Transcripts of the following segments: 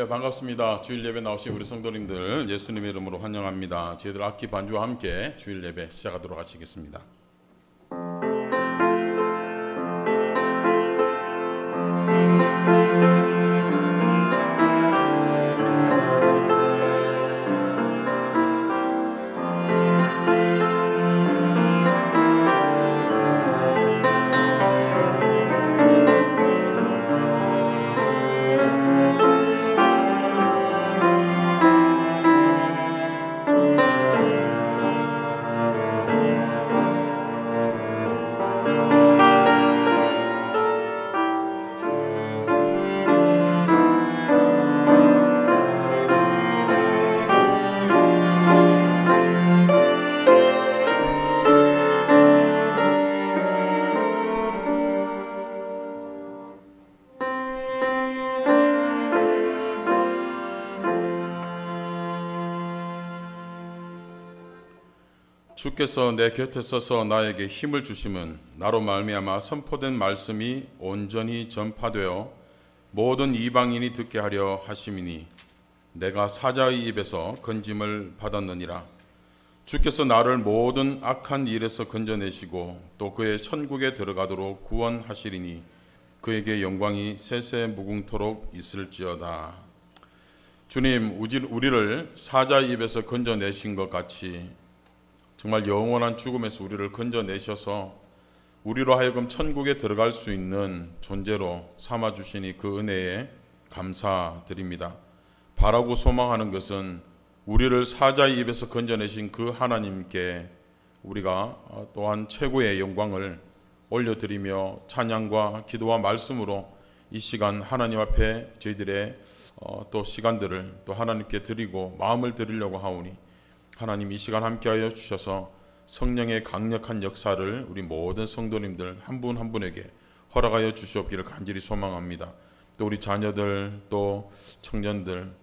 할렐루야, 반갑습니다. 주일 예배 나오신 우리 성도님들 예수님의 이름으로 환영합니다. 저희들 악기 반주와 함께 주일 예배 시작하도록 하시겠습니다. 주께서 내 곁에 서서 나에게 힘을 주심은 나로 말미암아 선포된 말씀이 온전히 전파되어 모든 이방인이 듣게 하려 하심이니 내가 사자의 입에서 건짐을 받았느니라. 주께서 나를 모든 악한 일에서 건져내시고 또 그의 천국에 들어가도록 구원하시리니 그에게 영광이 세세 무궁토록 있을지어다. 주님, 우리를 사자의 입에서 건져내신 것 같이 정말 영원한 죽음에서 우리를 건져내셔서 우리로 하여금 천국에 들어갈 수 있는 존재로 삼아주시니 그 은혜에 감사드립니다. 바라고 소망하는 것은 우리를 사자의 입에서 건져내신 그 하나님께 우리가 또한 최고의 영광을 올려드리며 찬양과 기도와 말씀으로 이 시간 하나님 앞에 저희들의 또 시간들을 또 하나님께 드리고 마음을 드리려고 하오니 하나님 이 시간 함께하여 주셔서 성령의 강력한 역사를 우리 모든 성도님들 한 분 한 분에게 허락하여 주시옵기를 간절히 소망합니다. 또 우리 자녀들 또 청년들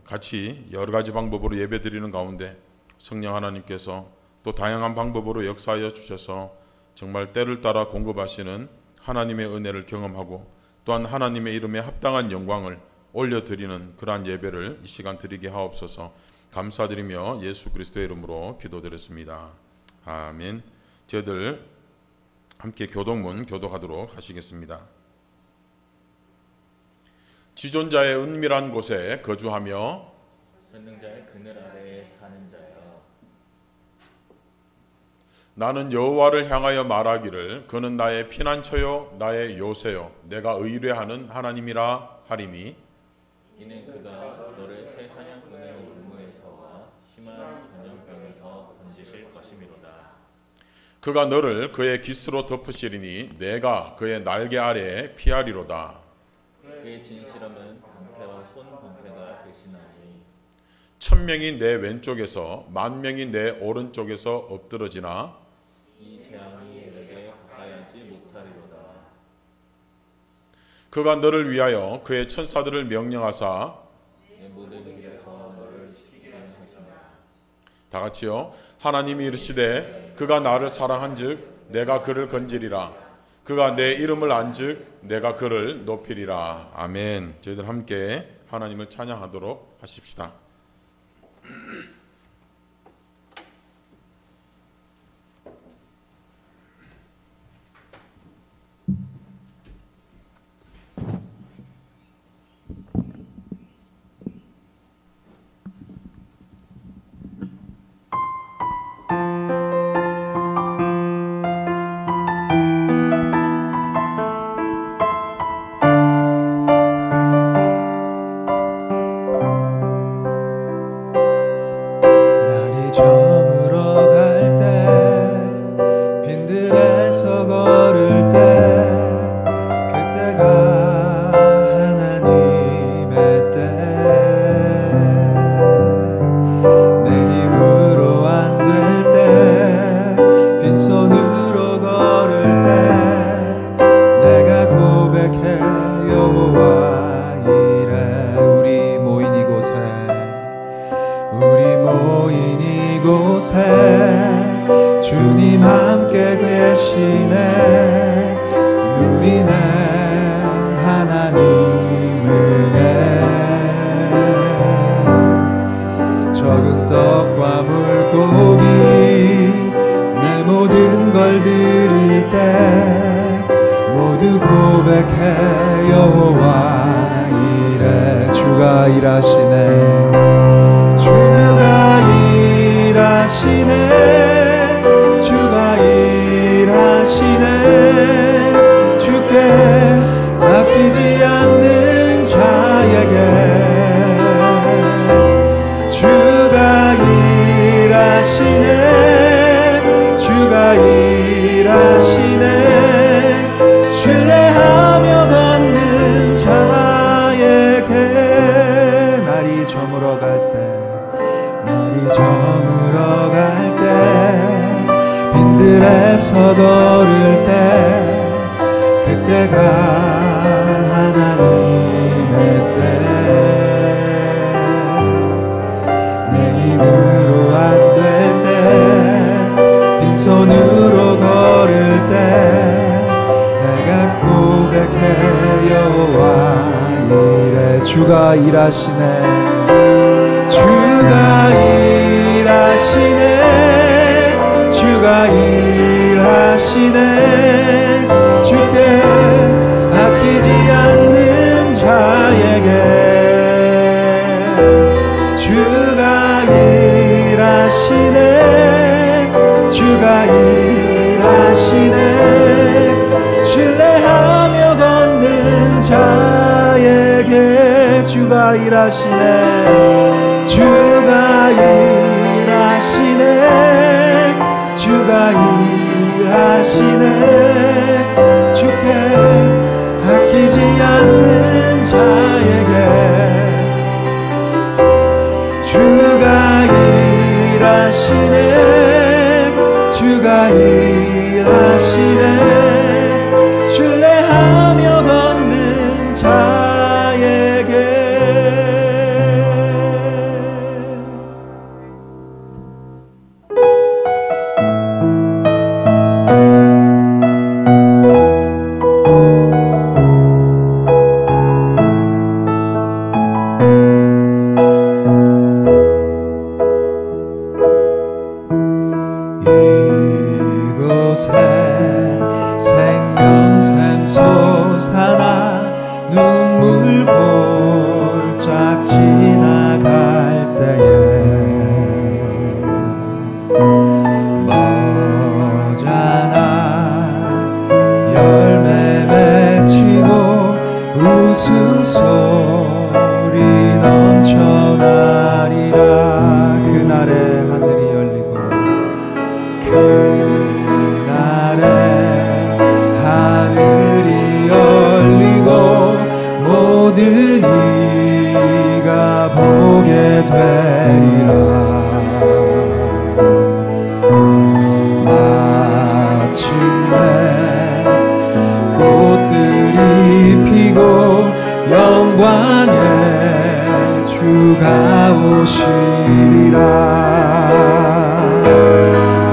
같이 여러 가지 방법으로 예배드리는 가운데 성령 하나님께서 또 다양한 방법으로 역사하여 주셔서 정말 때를 따라 공급하시는 하나님의 은혜를 경험하고 또한 하나님의 이름에 합당한 영광을 올려드리는 그러한 예배를 이 시간 드리게 하옵소서. 감사드리며 예수 그리스도의 이름으로 기도드렸습니다. 아멘. 저희들 함께 교독문 교독하도록 하시겠습니다. 지존자의 은밀한 곳에 거주하며 전능자의 그늘 아래에 사는 자여, 나는 여호와를 향하여 말하기를 그는 나의 피난처요 나의 요새요 내가 의뢰하는 하나님이라 하리니 이는 그가 너를 새 사냥꾼의 올무에서와 심한 전염병에서 건지실 것이미로다. 그가 너를 그의 깃으로 덮으시리니 내가 그의 날개 아래에 피하리로다. 그의 진실함은 방패와 손 방패가 되시나니 1000명이 내 왼쪽에서 10,000명이 내 오른쪽에서 엎드러지나 이 재앙이 내게 가까이하지 못하리로다. 그가 너를 위하여 그의 천사들을 명령하사 내 모든 길에서 너를 지키게 하시니라. 다 같이요. 하나님이 이르시되 그가 나를 사랑한즉 내가 그를 건지리라. 그가 내 이름을 안즉 내가 그를 높이리라. 아멘. 저희들 함께 하나님을 찬양하도록 하십시다. 주님 함께 계시네 누리네 하나님 은혜 적은 떡과 물고기 내 모든 걸 드릴 때 모두 고백해 여호와 이래. 주가 일하시네 주가 일하시네 주가 일하시네 주께 아끼지 않는 자에게 주가 일하시네 주가 일하시네 신뢰하며 걷는 자에게 날이 저물어 갈 때 날이 저물어 갈 때 빈들에서 걸을 때 그때가 하나님의 때 내 힘으로 안 될 때 빈손으로 걸을 때 내가 고백해 여호와 이래. 주가 일하시네 주가 일하시네 주가 일하시네 주께 아끼지 않는 자에게 주가 일하시네 주가 일하시네 신뢰하며 걷는 자에게 주가 일하시네 주가 일하시네 주가 일하시네 주께 아끼지 않는 자에게 주가 일하시네 주가 일하시네 신뢰하며 걷는 자에게. 이곳에 생명샘 솟아나 눈물 골짝 지나갈 때에 머잖아 열매 맺히고 웃음소리 넘쳐나리라. 그날에 하늘이 열리고 그날에 하늘이 열리고 모든 이가 보게 되리라. 마침내 꽃들이 피고 영광의 주가 오시리라.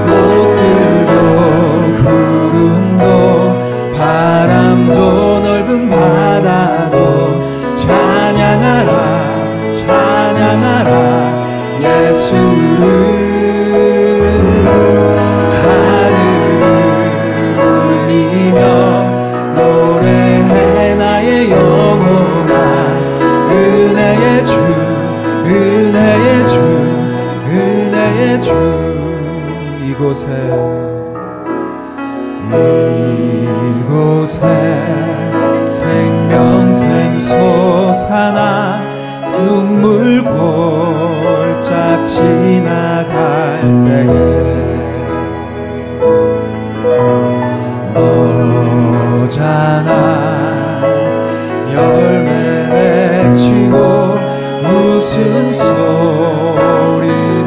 꽃들도 구름도 바람도 넓은 바다도 찬양하라 찬양하라 예수를. 하늘을 울리며 노래해 나의 영혼아 은혜의 주 은혜의 주 은혜의 주. 이곳에 생명샘 솟아나 눈물 골짝 지나갈 때에 머잖아 열매 맺히고 웃음소리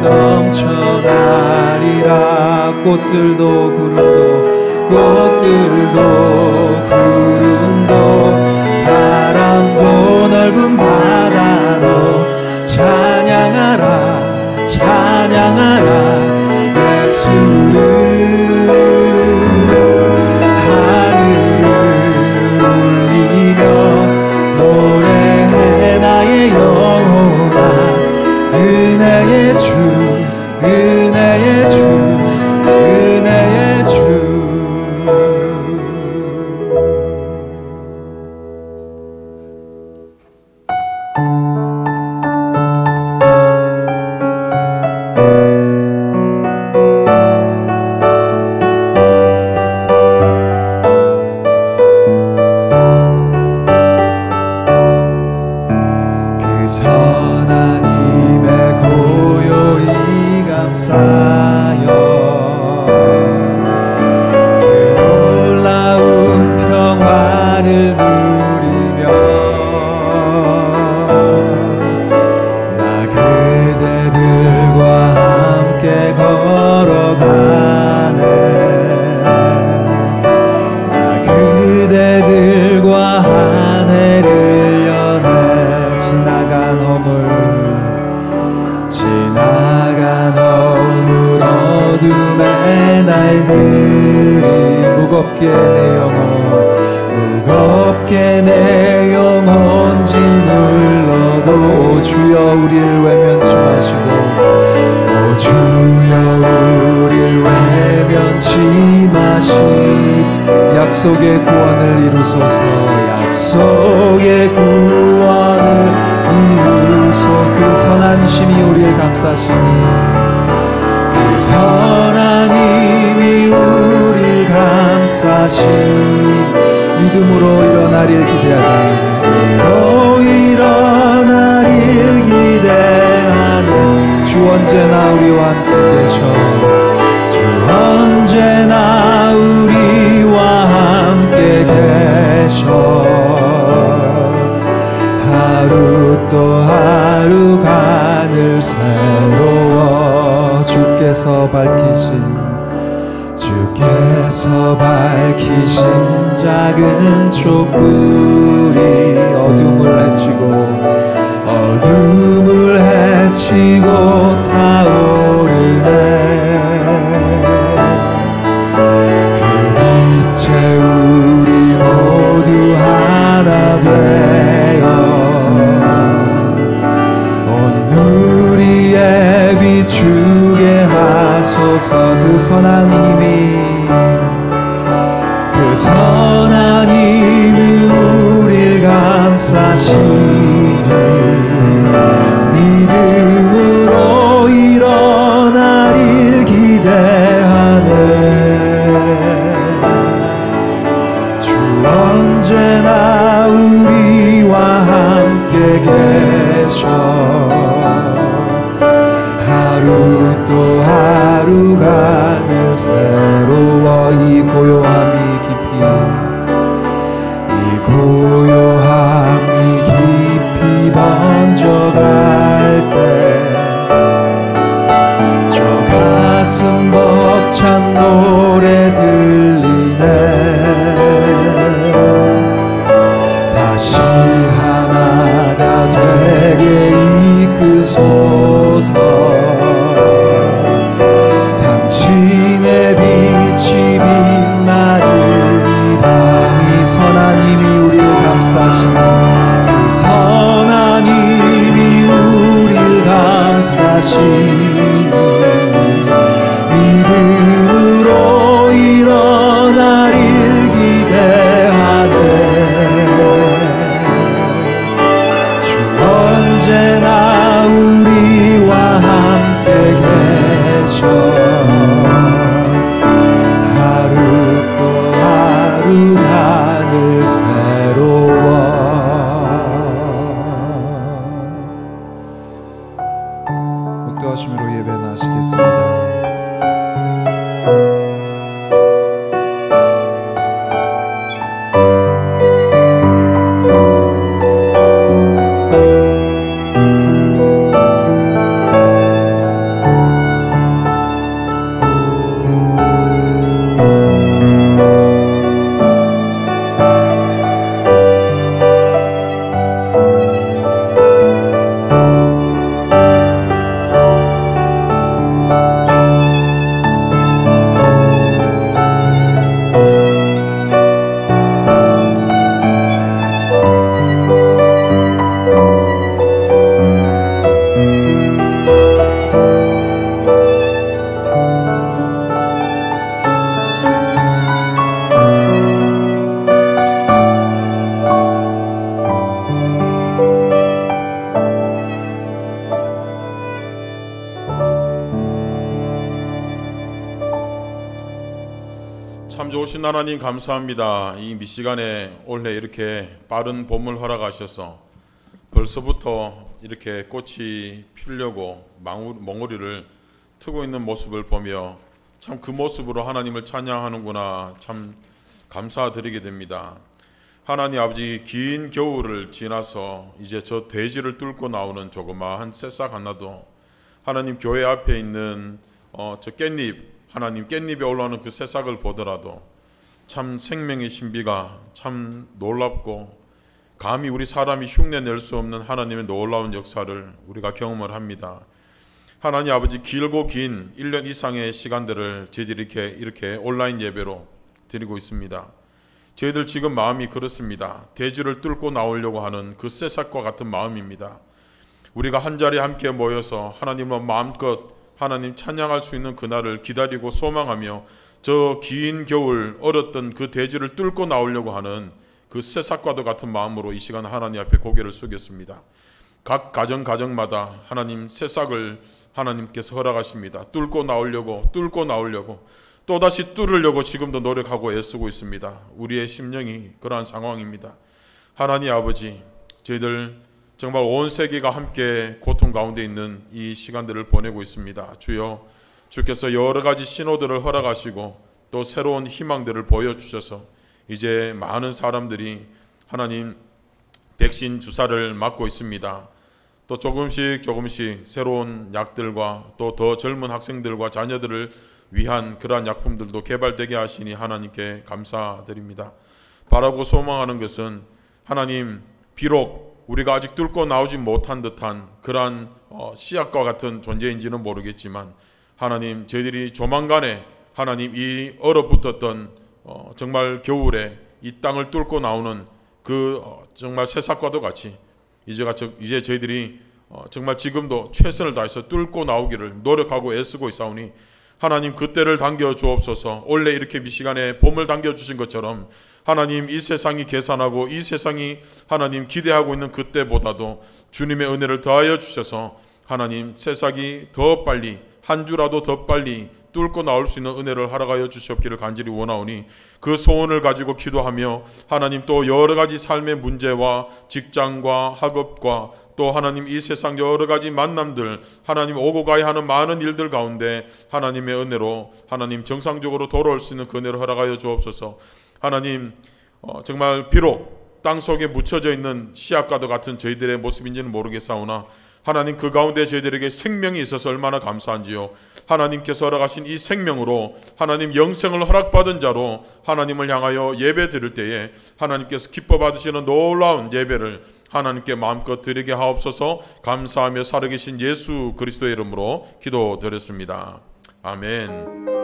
넘쳐나리라. 꽃들도 구름도 바람도 넓은 바다도 찬양하라 찬양하라 예수를. 하늘을 울리며 노래해 나의 영혼아 은혜의 주 쌓여 그 놀라운 평화를 누리며 나 그대들과 함께 걸어가네. 나 그대들과 한 해를 여네. 지나간 허물 어둠의 날들이 무겁게 내 영혼 짓눌러도 주여 우릴 외면치 마시고 오 주여 우릴 외면치 마시 약속의 구원을 이루소서. 약속의 구원을 이루소. 그 선한 힘이 우리를 감싸시니 그 선한 힘이 우리를 감싸시니 믿음으로 일어나릴 기대하네. 일어나릴 기대하네. 주 언제나 우리와 함께 계셔. 주 언제나 우리와 함께 계셔. 하루 또 하루가 늘 새로워. 주께서 밝히신 작은 촛불이 어둠을 헤치고 타오르네. 그 빛에 우리 모두 하나 되어 온 누리에 비추게 하소서. 그 선한 힘이 우릴 감싸시니 믿음으로 일어나릴 기대하네. 주 언제나 우리와 함께 계셔. 하루 또 하루가 늘 새로워. 이 고요함이 깊이 번져갈 때 저 가슴 벅찬 노래 들리네. 다시 하나가 되게 이끄소서. 당신의 빛이 빛나는 이 밤이 선한 힘이 우리를 감싸시니 그 선한 힘이 우리를 감싸시니 믿음으로 일어나릴 기대하네. 주 언제나 우리와 함께 계셔. 하루 또 하루가 늘 새로워. 묵도하심으로 예배 나시겠습니다. 참 좋으신 하나님 감사합니다. 이 미시간에 올해 이렇게 빠른 봄을 허락하셔서 벌써부터 이렇게 꽃이 피려고 몽우리를 트고 있는 모습을 보며 참 그 모습으로 하나님을 찬양하는구나 참 감사드리게 됩니다. 하나님 아버지, 긴 겨울을 지나서 이제 저 대지를 뚫고 나오는 조그마한 새싹 하나도 하나님 교회 앞에 있는 저 깻잎, 하나님 깻잎에 올라오는 그 새싹을 보더라도 참 생명의 신비가 참 놀랍고 감히 우리 사람이 흉내낼 수 없는 하나님의 놀라운 역사를 우리가 경험을 합니다. 하나님 아버지, 길고 긴 1년 이상의 시간들을 저희들이 이렇게 온라인 예배로 드리고 있습니다. 저희들 지금 마음이 그렇습니다. 대지를 뚫고 나오려고 하는 그 새싹과 같은 마음입니다. 우리가 한자리에 함께 모여서 하나님을 마음껏 하나님 찬양할 수 있는 그날을 기다리고 소망하며 저 긴 겨울 얼었던 그 대지를 뚫고 나오려고 하는 그 새싹과도 같은 마음으로 이 시간 하나님 앞에 고개를 숙였습니다. 각 가정마다 하나님 새싹을 하나님께서 허락하십니다. 뚫고 나오려고 또다시 뚫으려고 지금도 노력하고 애쓰고 있습니다. 우리의 심령이 그러한 상황입니다. 하나님 아버지, 저희들 정말 온 세계가 함께 고통 가운데 있는 이 시간들을 보내고 있습니다. 주여, 주께서 여러 가지 신호들을 허락하시고 또 새로운 희망들을 보여주셔서 이제 많은 사람들이 하나님 백신 주사를 맞고 있습니다. 또 조금씩 새로운 약들과 또 더 젊은 학생들과 자녀들을 위한 그러한 약품들도 개발되게 하시니 하나님께 감사드립니다. 바라고 소망하는 것은 하나님, 비록 우리가 아직 뚫고 나오지 못한 듯한 그러한 씨앗과 같은 존재인지는 모르겠지만 하나님, 저희들이 조만간에 하나님 이 얼어붙었던 정말 겨울에 이 땅을 뚫고 나오는 그 정말 새싹과도 같이 이제 저희들이 정말 지금도 최선을 다해서 뚫고 나오기를 노력하고 애쓰고 있사오니 하나님, 그때를 당겨 주옵소서. 원래 이렇게 미시간에 봄을 당겨 주신 것처럼 하나님, 이 세상이 계산하고 이 세상이 하나님 기대하고 있는 그때보다도 주님의 은혜를 더하여 주셔서 하나님, 새싹이 더 빨리, 한 주라도 더 빨리 뚫고 나올 수 있는 은혜를 허락하여 주시옵기를 간절히 원하오니 그 소원을 가지고 기도하며 하나님, 또 여러 가지 삶의 문제와 직장과 학업과 또 하나님 이 세상 여러 가지 만남들, 하나님 오고 가야 하는 많은 일들 가운데 하나님의 은혜로 하나님 정상적으로 돌아올 수 있는 그 은혜를 허락하여 주옵소서. 하나님, 정말 비록 땅속에 묻혀져 있는 씨앗과도 같은 저희들의 모습인지는 모르겠사오나 하나님, 그 가운데 저희들에게 생명이 있어서 얼마나 감사한지요. 하나님께서 허락하신 이 생명으로 하나님 영생을 허락받은 자로 하나님을 향하여 예배 드릴 때에 하나님께서 기뻐 받으시는 놀라운 예배를 하나님께 마음껏 드리게 하옵소서. 감사하며 살아계신 예수 그리스도의 이름으로 기도드렸습니다. 아멘.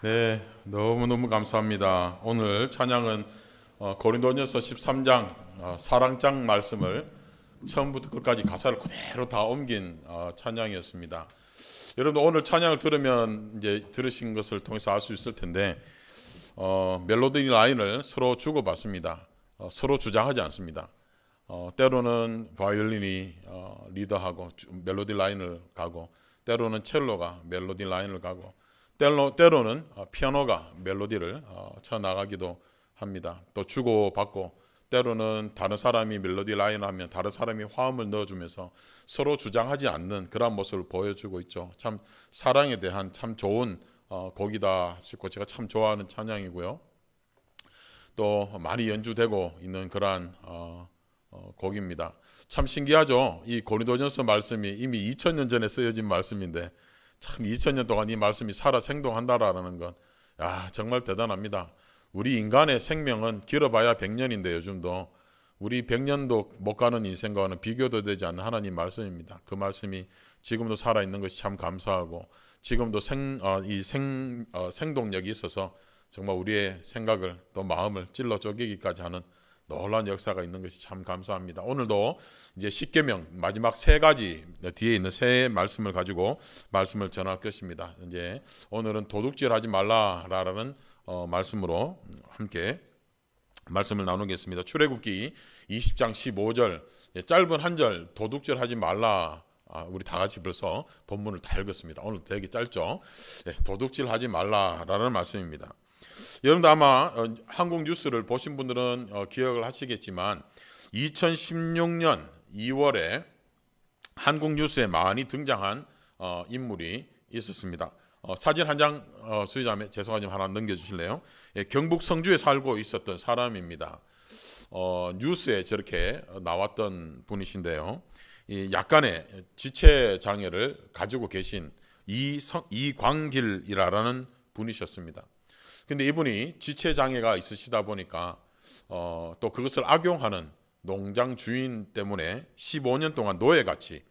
네, 너무너무 감사합니다. 오늘 찬양은 고린도전서 13장 사랑장 말씀을 처음부터 끝까지 가사를 그대로 다 옮긴 찬양이었습니다. 여러분 오늘 찬양을 들으면 이제 들으신 것을 통해서 알 수 있을 텐데 멜로디 라인을 서로 주고받습니다. 서로 주장하지 않습니다. 때로는 바이올린이 리더하고 멜로디 라인을 가고, 때로는 첼로가 멜로디 라인을 가고, 때로는 피아노가 멜로디를 쳐나가기도 합니다. 또 주고받고, 때로는 다른 사람이 멜로디 라인을 하면 다른 사람이 화음을 넣어주면서 서로 주장하지 않는 그런 모습을 보여주고 있죠. 참 사랑에 대한 참 좋은 곡이다 싶고 제가 참 좋아하는 찬양이고요. 또 많이 연주되고 있는 그러한 곡입니다. 참 신기하죠. 이 고린도전서 말씀이 이미 2000년 전에 쓰여진 말씀인데 참 2000년 동안 이 말씀이 살아 생동한다라는 건 정말 대단합니다. 우리 인간의 생명은 길어봐야 100년인데 요즘도 우리 100년도 못 가는 인생과는 비교도 되지 않는 하나님 말씀입니다. 그 말씀이 지금도 살아있는 것이 참 감사하고 지금도 생동력이 있어서 정말 우리의 생각을 또 마음을 찔러 쪼개기까지 하는 놀라운 역사가 있는 것이 참 감사합니다. 오늘도 이제 십계명 마지막 3가지 뒤에 있는 세 말씀을 가지고 말씀을 전할 것입니다. 이제 오늘은 도둑질하지 말라라는 말씀으로 함께 말씀을 나누겠습니다. 출애굽기 20장 15절 짧은 한 절 도둑질하지 말라. 우리 다 같이 벌써 본문을 다 읽었습니다. 오늘 되게 짧죠. 도둑질하지 말라라는 말씀입니다. 여러분도 아마 한국 뉴스를 보신 분들은 기억을 하시겠지만 2016년 2월에 한국 뉴스에 많이 등장한 인물이 있었습니다. 사진 한 장 수의자매 죄송하지만 하나 넘겨주실래요? 경북 성주에 살고 있었던 사람입니다. 뉴스에 저렇게 나왔던 분이신데요. 약간의 지체 장애를 가지고 계신 이광길이라는 분이셨습니다. 근데 이분이 지체 장애가 있으시다 보니까 또 그것을 악용하는 농장 주인 때문에 15년 동안 노예같이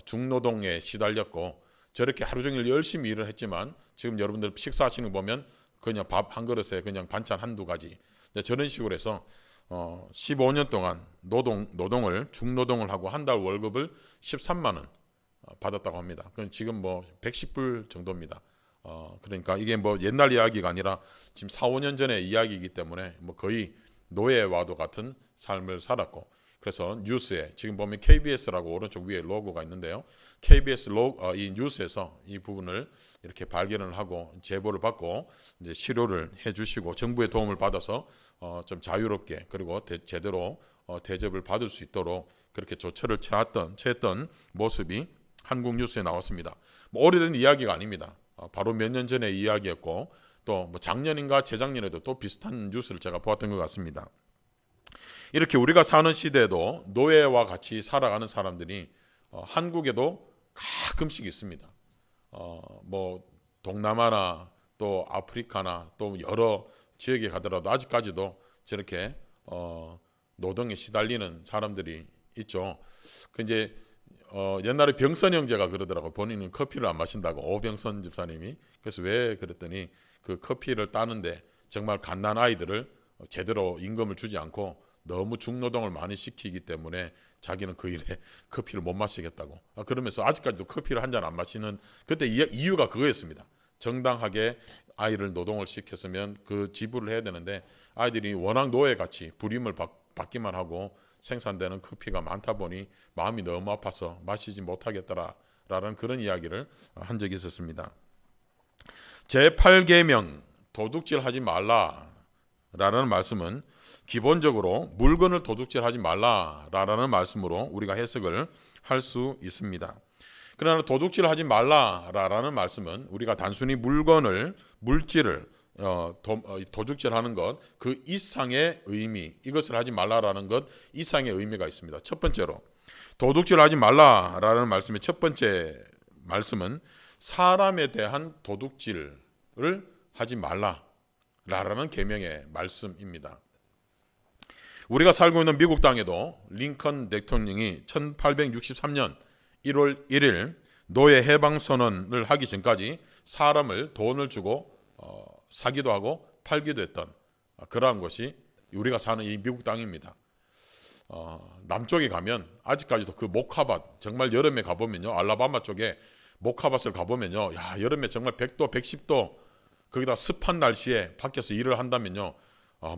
중노동에 시달렸고 저렇게 하루 종일 열심히 일을 했지만 지금 여러분들 식사하시는 거 보면 그냥 밥 한 그릇에 그냥 반찬 한두 가지 저런 식으로 해서 15년 동안 노동을 중노동을 하고 한 달 월급을 13만 원 받았다고 합니다. 그건 지금 뭐 110불 정도입니다. 그러니까 이게 뭐 옛날 이야기가 아니라 지금 4, 5년 전의 이야기이기 때문에 뭐 거의 노예와도 같은 삶을 살았고, 그래서 뉴스에 지금 보면 KBS라고 오른쪽 위에 로고가 있는데요. KBS 이 뉴스에서 이 부분을 이렇게 발견을 하고 제보를 받고 이제 치료를 해주시고 정부의 도움을 받아서 좀 자유롭게 그리고 제대로 대접을 받을 수 있도록 그렇게 조처를 취했던 모습이 한국 뉴스에 나왔습니다. 뭐 오래된 이야기가 아닙니다. 바로 몇 년 전의 이야기였고 또 뭐 작년인가 재작년에도 또 비슷한 뉴스를 제가 보았던 것 같습니다. 이렇게 우리가 사는 시대에도 노예와 같이 살아가는 사람들이 한국에도 가끔씩 있습니다. 뭐 동남아나 또 아프리카나 또 여러 지역에 가더라도 아직까지도 저렇게 노동에 시달리는 사람들이 있죠. 그 이제 옛날에 병선 형제가 그러더라고. 본인은 커피를 안 마신다고, 오병선 집사님이. 그래서 왜 그랬더니 그 커피를 따는데 정말 갓난 아이들을 제대로 임금을 주지 않고 너무 중노동을 많이 시키기 때문에 자기는 그 일에 커피를 못 마시겠다고. 그러면서 아직까지도 커피를 한 잔 안 마시는 그때 이유가 그거였습니다. 정당하게 아이를 노동을 시켰으면 그 지불을 해야 되는데 아이들이 워낙 노예같이 불임을 받기만 하고 생산되는 커피가 많다 보니 마음이 너무 아파서 마시지 못하겠더라라는 그런 이야기를 한 적이 있었습니다. 제8계명 도둑질하지 말라라는 말씀은 기본적으로 물건을 도둑질하지 말라라는 말씀으로 우리가 해석을 할 수 있습니다. 그러나 도둑질하지 말라라는 말씀은 우리가 단순히 물질을 도둑질하는 것 그 이상의 의미, 이것을 하지 말라라는 것 이상의 의미가 있습니다. 첫 번째로 도둑질하지 말라라는 말씀의 첫 번째 말씀은 사람에 대한 도둑질을 하지 말라라는 계명의 말씀입니다. 우리가 살고 있는 미국 땅에도 링컨 대통령이 1863년 1월 1일 노예 해방 선언을 하기 전까지 사람을 돈을 주고 사기도 하고 팔기도 했던 그러한 곳이 우리가 사는 이 미국 땅입니다. 남쪽에 가면 아직까지도 그 모카밭, 정말 여름에 가보면요, 알라바마 쪽에 모카밭을 가보면요, 야, 여름에 정말 100도, 110도 거기다 습한 날씨에 밖에서 일을 한다면요,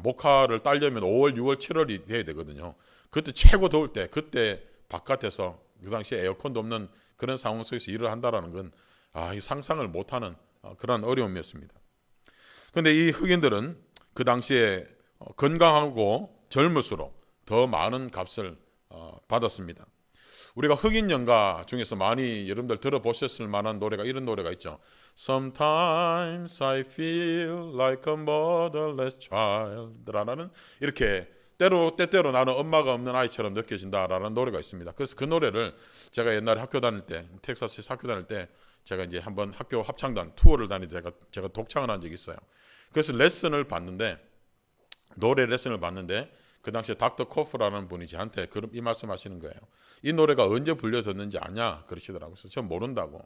모카를 따려면 5월, 6월, 7월이 돼야 되거든요. 그때 최고 더울 때, 그때 바깥에서 그 당시에 에어컨도 없는 그런 상황 속에서 일을 한다라는 건 이 상상을 못하는 그런 어려움이었습니다. 그런데 이 흑인들은 그 당시에 건강하고 젊을수록 더 많은 값을 받았습니다. 우리가 흑인 연가 중에서 많이 여러분들 들어보셨을 만한 노래가 이런 노래가 있죠. Sometimes I feel like a motherless child 라는 이렇게 때때로 나는 엄마가 없는 아이처럼 느껴진다라는 노래가 있습니다. 그래서 그 노래를 제가 옛날에 학교 다닐 때, 텍사스에서 학교 다닐 때 제가 이제 한번 학교 합창단 투어를 다닐 때 제가 독창을 한 적이 있어요. 그래서 레슨을 받는데, 노래 레슨을 받는데 그 당시에 닥터 코프라는 분이 저한테 이 말씀하시는 거예요. 이 노래가 언제 불려졌는지 아냐 그러시더라고요. 그래서 전 모른다고,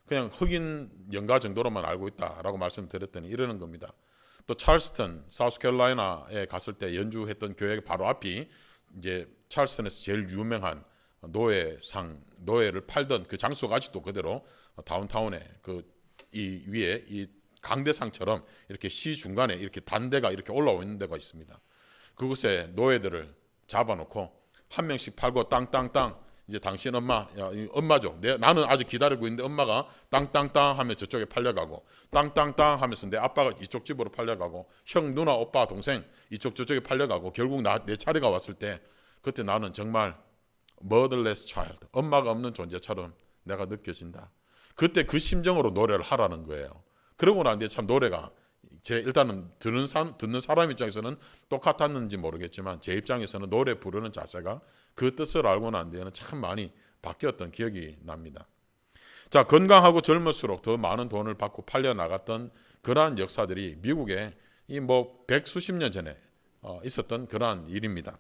그냥 흑인 연가 정도로만 알고 있다라고 말씀드렸더니 이러는 겁니다. 또 찰스턴, 사우스캐롤라이나에 갔을 때 연주했던 교회 바로 앞이 이제 찰스턴에서 제일 유명한 노예를 팔던 그 장소가 아직도 그대로 다운타운에 이 위에 이 강대상처럼 이렇게 시 중간에 이렇게 단대가 이렇게 올라와 있는 데가 있습니다. 그곳에 노예들을 잡아놓고 한 명씩 팔고 땅땅땅, 이제 당신 엄마, 야, 엄마죠. 나는 아직 기다리고 있는데 엄마가 땅땅땅 하면 저쪽에 팔려가고, 땅땅땅 하면서 내 아빠가 이쪽 집으로 팔려가고, 형, 누나, 오빠, 동생 이쪽 저쪽에 팔려가고, 결국 내 차례가 왔을 때 그때 나는 정말 motherless child, 엄마가 없는 존재처럼 내가 느껴진다. 그때 그 심정으로 노래를 하라는 거예요. 그러고 난 뒤에 참 노래가 일단은 듣는 사람 입장에서는 똑같았는지 모르겠지만 제 입장에서는 노래 부르는 자세가 그 뜻을 알고 난 뒤에는 참 많이 바뀌었던 기억이 납니다. 자, 건강하고 젊을수록 더 많은 돈을 받고 팔려 나갔던 그러한 역사들이 미국에 이 백수십 년 전에 있었던 그러한 일입니다.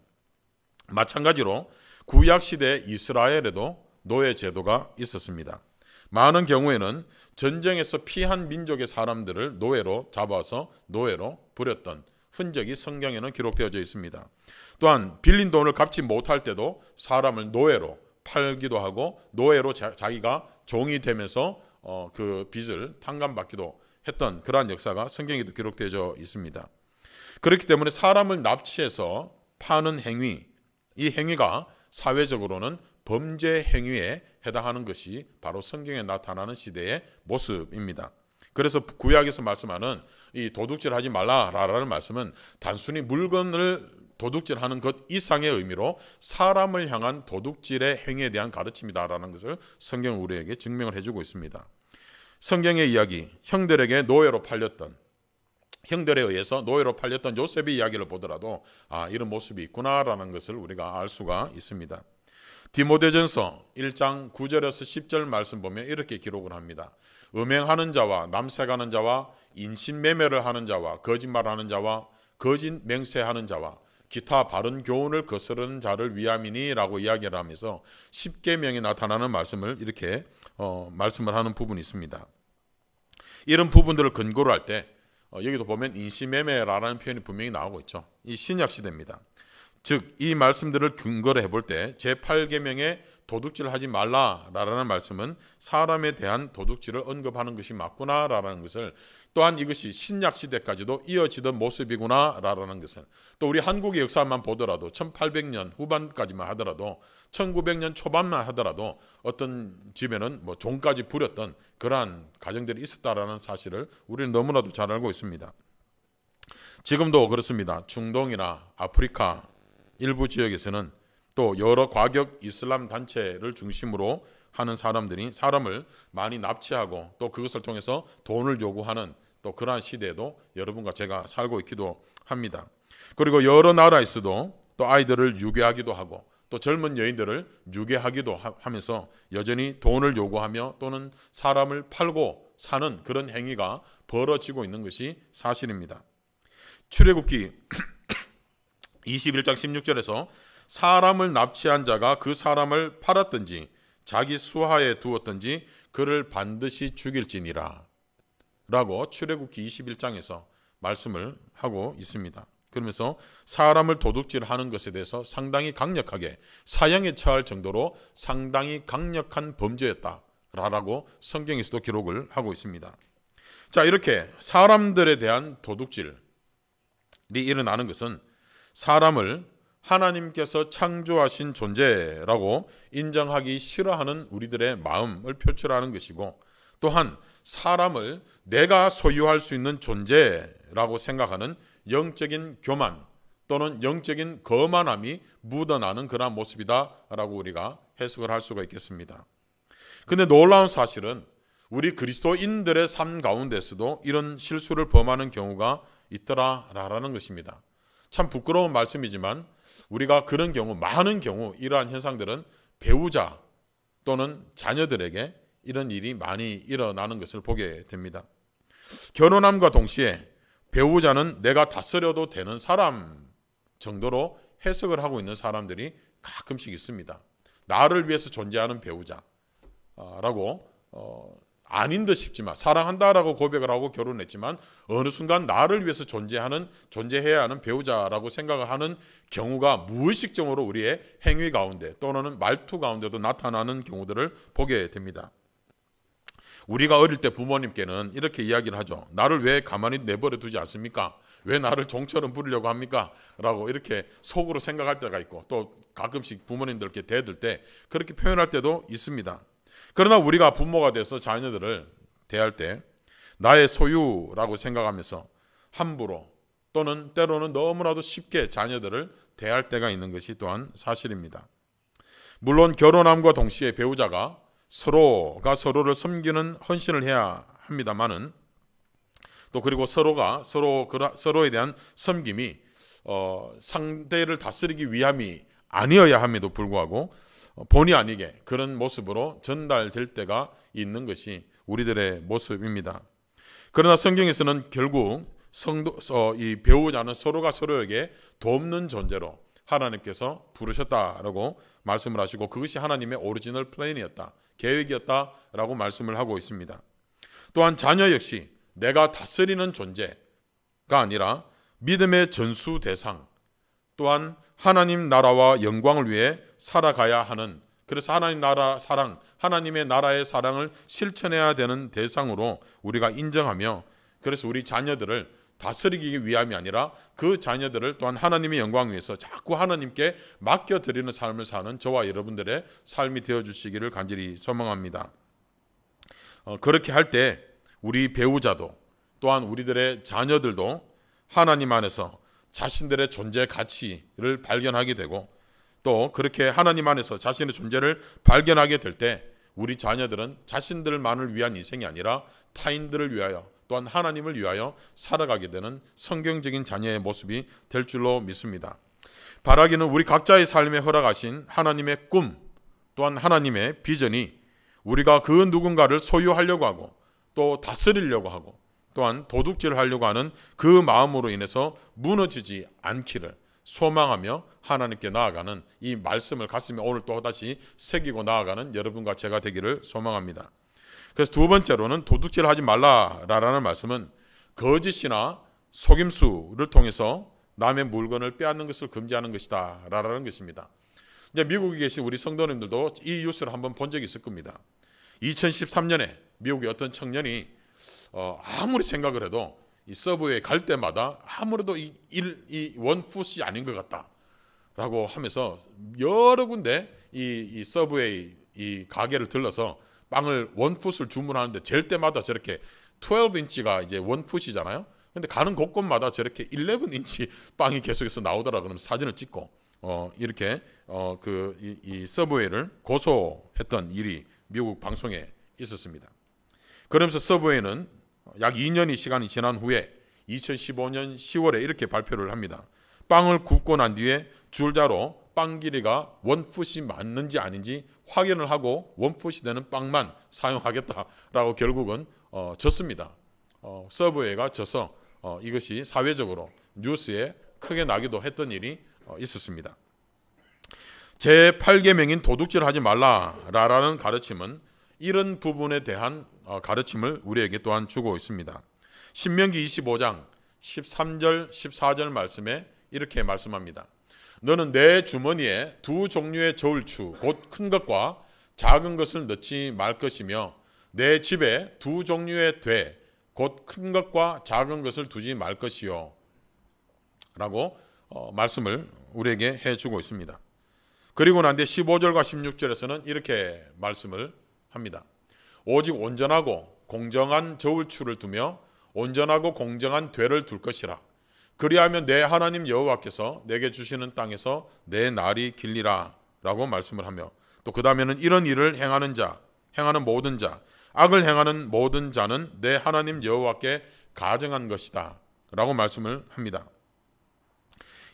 마찬가지로 구약 시대 이스라엘에도 노예 제도가 있었습니다. 많은 경우에는 전쟁에서 피한 민족의 사람들을 노예로 잡아서 노예로 부렸던 흔적이 성경에는 기록되어져 있습니다. 또한 빌린 돈을 갚지 못할 때도 사람을 노예로 팔기도 하고, 노예로 자기가 종이 되면서 그 빚을 탕감받기도 했던 그러한 역사가 성경에도 기록되어져 있습니다. 그렇기 때문에 사람을 납치해서 파는 행위, 이 행위가 사회적으로는 범죄 행위에 해당하는 것이 바로 성경에 나타나는 시대의 모습입니다. 그래서 구약에서 말씀하는 이 도둑질하지 말라라는 말씀은 단순히 물건을 도둑질하는 것 이상의 의미로 사람을 향한 도둑질의 행위에 대한 가르침이다라는 것을 성경은 우리에게 증명을 해주고 있습니다. 성경의 이야기, 형들에게 노예로 팔렸던, 형들에 의해서 노예로 팔렸던 요셉의 이야기를 보더라도 이런 모습이 있구나라는 것을 우리가 알 수가 있습니다. 디모데전서 1장 9절에서 10절 말씀 보면 이렇게 기록을 합니다. 음행하는 자와 남색하는 자와 인신매매를 하는 자와 거짓말하는 자와 거짓 맹세하는 자와 기타 바른 교훈을 거스르는 자를 위함이니라고 이야기를 하면서 10계명에 나타나는 말씀을 이렇게 말씀을 하는 부분이 있습니다. 이런 부분들을 근거로 할 때 여기도 보면 인신매매라는 표현이 분명히 나오고 있죠. 이 신약 시대입니다. 즉 이 말씀들을 근거로 해볼 때 제8계명에 도둑질 하지 말라라는 말씀은 사람에 대한 도둑질을 언급하는 것이 맞구나라는 것을, 또한 이것이 신약 시대까지도 이어지던 모습이구나라는 것을, 또 우리 한국의 역사만 보더라도 1800년 후반까지만 하더라도 1900년 초반만 하더라도 어떤 집에는 종까지 부렸던 그러한 가정들이 있었다라는 사실을 우리는 너무나도 잘 알고 있습니다. 지금도 그렇습니다. 중동이나 아프리카 일부 지역에서는 또 여러 과격 이슬람 단체를 중심으로 하는 사람들이 사람을 많이 납치하고 또 그것을 통해서 돈을 요구하는 또 그러한 시대에도 여러분과 제가 살고 있기도 합니다. 그리고 여러 나라에서도 또 아이들을 유괴하기도 하고 또 젊은 여인들을 유괴하기도 하면서 여전히 돈을 요구하며 또는 사람을 팔고 사는 그런 행위가 벌어지고 있는 것이 사실입니다. 출애굽기 21장 16절에서 사람을 납치한 자가 그 사람을 팔았든지 자기 수하에 두었든지 그를 반드시 죽일지니라. 라고 출애굽기 21장에서 말씀을 하고 있습니다. 그러면서 사람을 도둑질하는 것에 대해서 상당히 강력하게 사형에 처할 정도로 상당히 강력한 범죄였다라고 성경에서도 기록을 하고 있습니다. 자, 이렇게 사람들에 대한 도둑질이 일어나는 것은 사람을 하나님께서 창조하신 존재라고 인정하기 싫어하는 우리들의 마음을 표출하는 것이고, 또한 사람을 내가 소유할 수 있는 존재라고 생각하는 영적인 교만 또는 영적인 거만함이 묻어나는 그런 모습이다라고 우리가 해석을 할 수가 있겠습니다. 근데 놀라운 사실은 우리 그리스도인들의 삶 가운데서도 이런 실수를 범하는 경우가 있더라라는 것입니다. 참 부끄러운 말씀이지만 우리가 그런 경우, 많은 경우 이러한 현상들은 배우자 또는 자녀들에게 이런 일이 많이 일어나는 것을 보게 됩니다. 결혼함과 동시에 배우자는 내가 다스려도 되는 사람 정도로 해석을 하고 있는 사람들이 가끔씩 있습니다. 나를 위해서 존재하는 배우자라고 아닌 듯 싶지만, 사랑한다라고 고백을 하고 결혼했지만 어느 순간 나를 위해서 존재해야 하는 배우자라고 생각을 하는 경우가 무의식적으로 우리의 행위 가운데 또는 말투 가운데도 나타나는 경우들을 보게 됩니다. 우리가 어릴 때 부모님께는 이렇게 이야기를 하죠. 나를 왜 가만히 내버려 두지 않습니까? 왜 나를 종처럼 부리려고 합니까? 라고 이렇게 속으로 생각할 때가 있고, 또 가끔씩 부모님들께 대들 때 그렇게 표현할 때도 있습니다. 그러나 우리가 부모가 돼서 자녀들을 대할 때 나의 소유라고 생각하면서 함부로 또는 때로는 너무나도 쉽게 자녀들을 대할 때가 있는 것이 또한 사실입니다. 물론 결혼함과 동시에 배우자가 서로가 서로를 섬기는 헌신을 해야 합니다만은, 또 그리고 서로에 대한 섬김이 상대를 다스리기 위함이 아니어야 함에도 불구하고 본의 아니게 그런 모습으로 전달될 때가 있는 것이 우리들의 모습입니다. 그러나 성경에서는 결국 이 배우자는 서로가 서로에게 돕는 존재로 하나님께서 부르셨다라고 말씀을 하시고, 그것이 하나님의 오리지널 플랜이었다, 계획이었다라고 말씀을 하고 있습니다. 또한 자녀 역시 내가 다스리는 존재가 아니라 믿음의 전수 대상, 또한 하나님 나라와 영광을 위해 살아가야 하는, 그래서 하나님 나라 사랑, 하나님의 나라의 사랑을 실천해야 되는 대상으로 우리가 인정하며, 그래서 우리 자녀들을 다스리기 위함이 아니라 그 자녀들을 또한 하나님의 영광 위해서 자꾸 하나님께 맡겨드리는 삶을 사는 저와 여러분들의 삶이 되어주시기를 간절히 소망합니다. 그렇게 할 때 우리 배우자도 또한 우리들의 자녀들도 하나님 안에서 자신들의 존재 가치를 발견하게 되고, 또 그렇게 하나님 안에서 자신의 존재를 발견하게 될 때 우리 자녀들은 자신들만을 위한 인생이 아니라 타인들을 위하여 또한 하나님을 위하여 살아가게 되는 성경적인 자녀의 모습이 될 줄로 믿습니다. 바라기는 우리 각자의 삶에 허락하신 하나님의 꿈 또한 하나님의 비전이 우리가 그 누군가를 소유하려고 하고 또 다스리려고 하고 또한 도둑질하려고 하는 그 마음으로 인해서 무너지지 않기를 소망하며 하나님께 나아가는 이 말씀을 가슴에 오늘 또 다시 새기고 나아가는 여러분과 제가 되기를 소망합니다. 그래서 두 번째로는 도둑질하지 말라라는 말씀은 거짓이나 속임수를 통해서 남의 물건을 빼앗는 것을 금지하는 것이다 라는 것입니다. 이제 미국에 계신 우리 성도님들도 이 뉴스를 한번 본 적이 있을 겁니다. 2013년에 미국의 어떤 청년이 아무리 생각을 해도 이 서브웨이 갈 때마다 아무래도 이 원풋이 아닌 것 같다라고 하면서 여러 군데 이 서브웨이 이 가게를 들러서 빵을 원풋을 주문하는데 잴 때마다 저렇게 12인치가 이제 원풋이잖아요. 근데 가는 곳곳마다 저렇게 11인치 빵이 계속해서 나오더라. 그러면 사진을 찍고 이렇게 이 서브웨이를 고소했던 일이 미국 방송에 있었습니다. 그러면서 서브웨이는 약 2년의 시간이 지난 후에 2015년 10월에 이렇게 발표를 합니다. 빵을 굽고 난 뒤에 줄자로 빵 길이가 원풋이 맞는지 아닌지 확인을 하고 원풋이 되는 빵만 사용하겠다라고 결국은 졌습니다. 서브웨이가 져서 이것이 사회적으로 뉴스에 크게 나기도 했던 일이 있었습니다. 제8계명인 도둑질하지 말라라는 가르침은 이런 부분에 대한 가르침을 우리에게 또한 주고 있습니다. 신명기 25장 13절 14절 말씀에 이렇게 말씀합니다. 너는 내 주머니에 두 종류의 저울추 곧 큰 것과 작은 것을 넣지 말 것이며 내 집에 두 종류의 돼 곧 큰 것과 작은 것을 두지 말 것이요 라고 말씀을 우리에게 해주고 있습니다. 그리고 난 뒤 15절과 16절에서는 이렇게 말씀을 합니다. 오직 온전하고 공정한 저울추를 두며 온전하고 공정한 되를 둘 것이라. 그리하면 내 하나님 여호와께서 내게 주시는 땅에서 내 날이 길리라 라고 말씀을 하며, 또 그 다음에는 이런 일을 행하는 자, 행하는 모든 자, 악을 행하는 모든 자는 내 하나님 여호와께 가증한 것이다 라고 말씀을 합니다.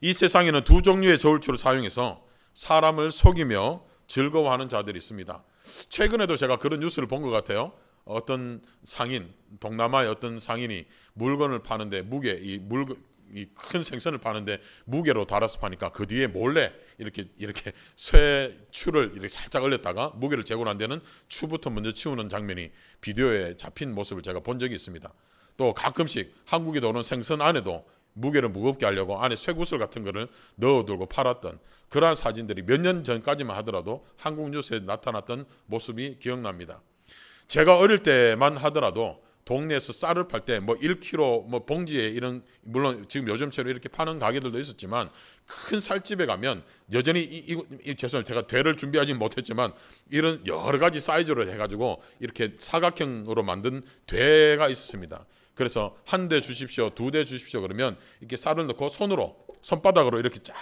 이 세상에는 두 종류의 저울추를 사용해서 사람을 속이며 즐거워하는 자들이 있습니다. 최근에도 제가 그런 뉴스를 본 것 같아요. 어떤 상인, 동남아의 어떤 상인이 물건을 파는데 이 큰 생선을 파는데 무게로 달아서 파니까 그 뒤에 몰래 이렇게 쇠 추를 이렇게 살짝 얼렸다가 무게를 재고 난 데는 추부터 먼저 치우는 장면이 비디오에 잡힌 모습을 제가 본 적이 있습니다. 또 가끔씩 한국에 오는 생선 안에도 무게를 무겁게 하려고 안에 쇠구슬 같은 거를 넣어두고 팔았던 그러한 사진들이 몇 년 전까지만 하더라도 한국 뉴스에 나타났던 모습이 기억납니다. 제가 어릴 때만 하더라도 동네에서 쌀을 팔 때 뭐 1kg 뭐 봉지에 이런, 물론 지금 요즘처럼 이렇게 파는 가게들도 있었지만 큰 쌀집에 가면 여전히 죄송합니다. 제가 되를 준비하지 못했지만 이런 여러 가지 사이즈로 해가지고 이렇게 사각형으로 만든 되가 있었습니다. 그래서 한 대 주십시오, 두 대 주십시오 그러면 이렇게 쌀을 넣고 손바닥으로 이렇게 쫙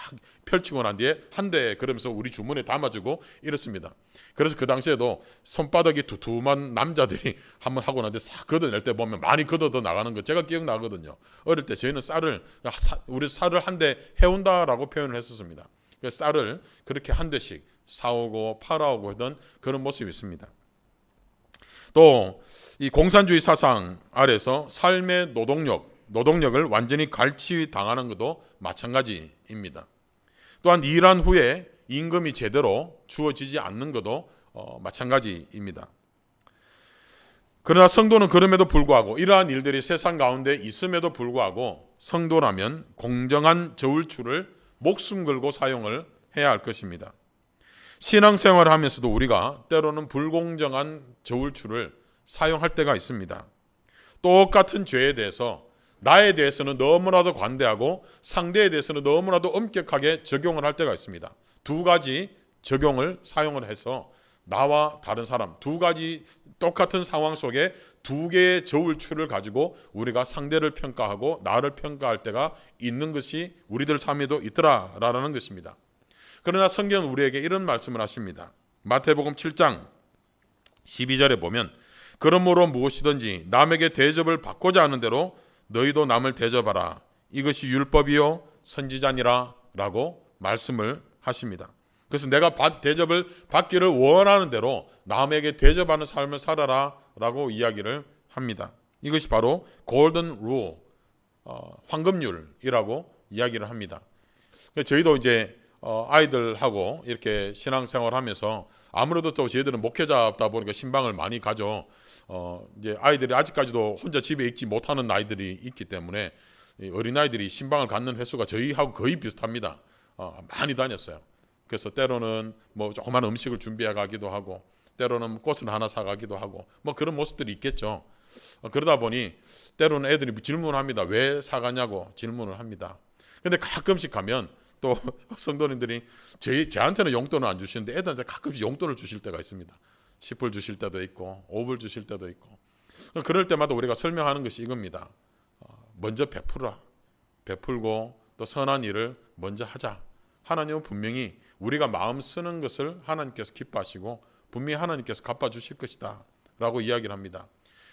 펼치고 난 뒤에 한 대 그러면서 우리 주머니에 담아주고 이렇습니다. 그래서 그 당시에도 손바닥이 두툼한 남자들이 한번 하고 난 뒤에 싹 걷어낼 때 보면 많이 걷어도 나가는 거 제가 기억나거든요. 어릴 때 저희는 우리 쌀을 한 대 해온다라고 표현을 했었습니다. 그래서 쌀을 그렇게 한 대씩 사오고 팔아오고 하던 그런 모습이 있습니다. 또 이 공산주의 사상 아래서 삶의 노동력을 완전히 갈취당하는 것도 마찬가지입니다. 또한 일한 후에 임금이 제대로 주어지지 않는 것도 마찬가지입니다. 그러나 성도는 그럼에도 불구하고 이러한 일들이 세상 가운데 있음에도 불구하고 성도라면 공정한 저울추를 목숨 걸고 사용을 해야 할 것입니다. 신앙생활을 하면서도 우리가 때로는 불공정한 저울추를 사용할 때가 있습니다. 똑같은 죄에 대해서 나에 대해서는 너무나도 관대하고 상대에 대해서는 너무나도 엄격하게 적용을 할 때가 있습니다. 두 가지 적용을 사용을 해서 나와 다른 사람 두 가지 똑같은 상황 속에 두 개의 저울추를 가지고 우리가 상대를 평가하고 나를 평가할 때가 있는 것이 우리들 삶에도 있더라라는 것입니다. 그러나 성경은 우리에게 이런 말씀을 하십니다. 마태복음 7장 12절에 보면 그러므로 무엇이든지 남에게 대접을 받고자 하는 대로 너희도 남을 대접하라. 이것이 율법이요 선지자니라 라고 말씀을 하십니다. 그래서 내가 대접을 받기를 원하는 대로 남에게 대접하는 삶을 살아라 라고 이야기를 합니다. 이것이 바로 골든 룰, 황금률이라고 이야기를 합니다. 저희도 이제 아이들하고 이렇게 신앙생활 하면서 아무래도 또 저희들은 목회자다 보니까 신방을 많이 가죠. 이제 아이들이 아직까지도 혼자 집에 있지 못하는 아이들이 있기 때문에 어린아이들이 신방을 갖는 횟수가 저희하고 거의 비슷합니다. 많이 다녔어요. 그래서 때로는 뭐 조그만 음식을 준비해 가기도 하고 때로는 꽃을 하나 사가기도 하고 뭐 그런 모습들이 있겠죠. 그러다 보니 때로는 애들이 질문합니다. 왜 사가냐고 질문을 합니다. 근데 가끔씩 가면 또 성도님들이 저한테는 용돈을 안 주시는데 애들한테 가끔씩 용돈을 주실 때가 있습니다. 10불 주실 때도 있고 5불 주실 때도 있고 그럴 때마다 우리가 설명하는 것이 이겁니다. 먼저 베풀고 또 선한 일을 먼저 하자. 하나님은 분명히 우리가 마음 쓰는 것을 하나님께서 기뻐하시고 분명히 하나님께서 갚아주실 것이다 라고 이야기를 합니다.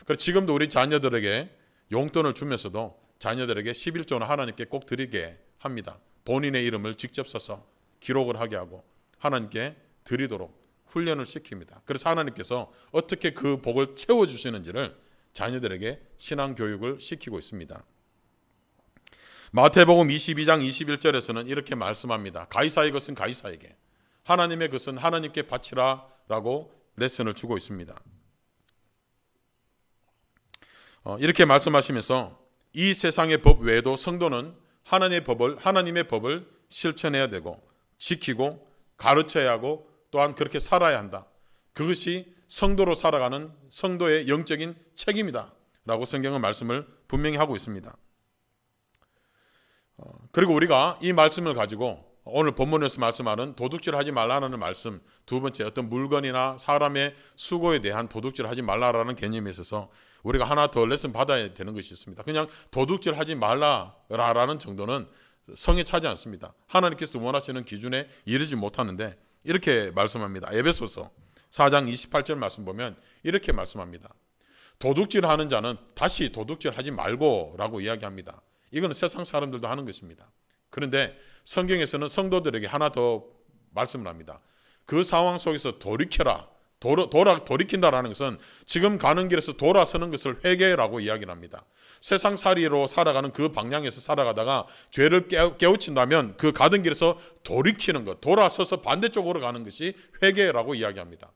그래서 지금도 우리 자녀들에게 용돈을 주면서도 자녀들에게 11조는 하나님께 꼭 드리게 합니다. 본인의 이름을 직접 써서 기록을 하게 하고 하나님께 드리도록 훈련을 시킵니다. 그래서 하나님께서 어떻게 그 복을 채워주시는지를 자녀들에게 신앙교육을 시키고 있습니다. 마태복음 22장 21절에서는 이렇게 말씀합니다. 가이사의 것은 가이사에게, 하나님의 것은 하나님께 바치라 라고 레슨을 주고 있습니다. 이렇게 말씀하시면서 이 세상의 법 외에도 성도는 하나님의 법을 실천해야 되고 지키고 가르쳐야 하고 또한 그렇게 살아야 한다. 그것이 성도로 살아가는 성도의 영적인 책임이다 라고 성경은 말씀을 분명히 하고 있습니다. 그리고 우리가 이 말씀을 가지고 오늘 본문에서 말씀하는 도둑질하지 말라는 말씀, 두 번째 어떤 물건이나 사람의 수고에 대한 도둑질하지 말라라는 개념에 있어서 우리가 하나 더 레슨 받아야 되는 것이 있습니다. 그냥 도둑질하지 말라라는 정도는 성에 차지 않습니다. 하나님께서 원하시는 기준에 이르지 못하는데 이렇게 말씀합니다. 에베소서 4장 28절 말씀 보면 이렇게 말씀합니다. 도둑질하는 자는 다시 도둑질하지 말고라고 이야기합니다. 이거는 세상 사람들도 하는 것입니다. 그런데 성경에서는 성도들에게 하나 더 말씀을 합니다. 그 상황 속에서 돌이켜라. 돌이킨다라는 것은 지금 가는 길에서 돌아서는 것을 회개라고 이야기를 합니다. 세상살이로 살아가는 그 방향에서 살아가다가 죄를 깨우친다면 그 가던 길에서 돌이키는 것, 돌아서서 반대쪽으로 가는 것이 회개라고 이야기합니다.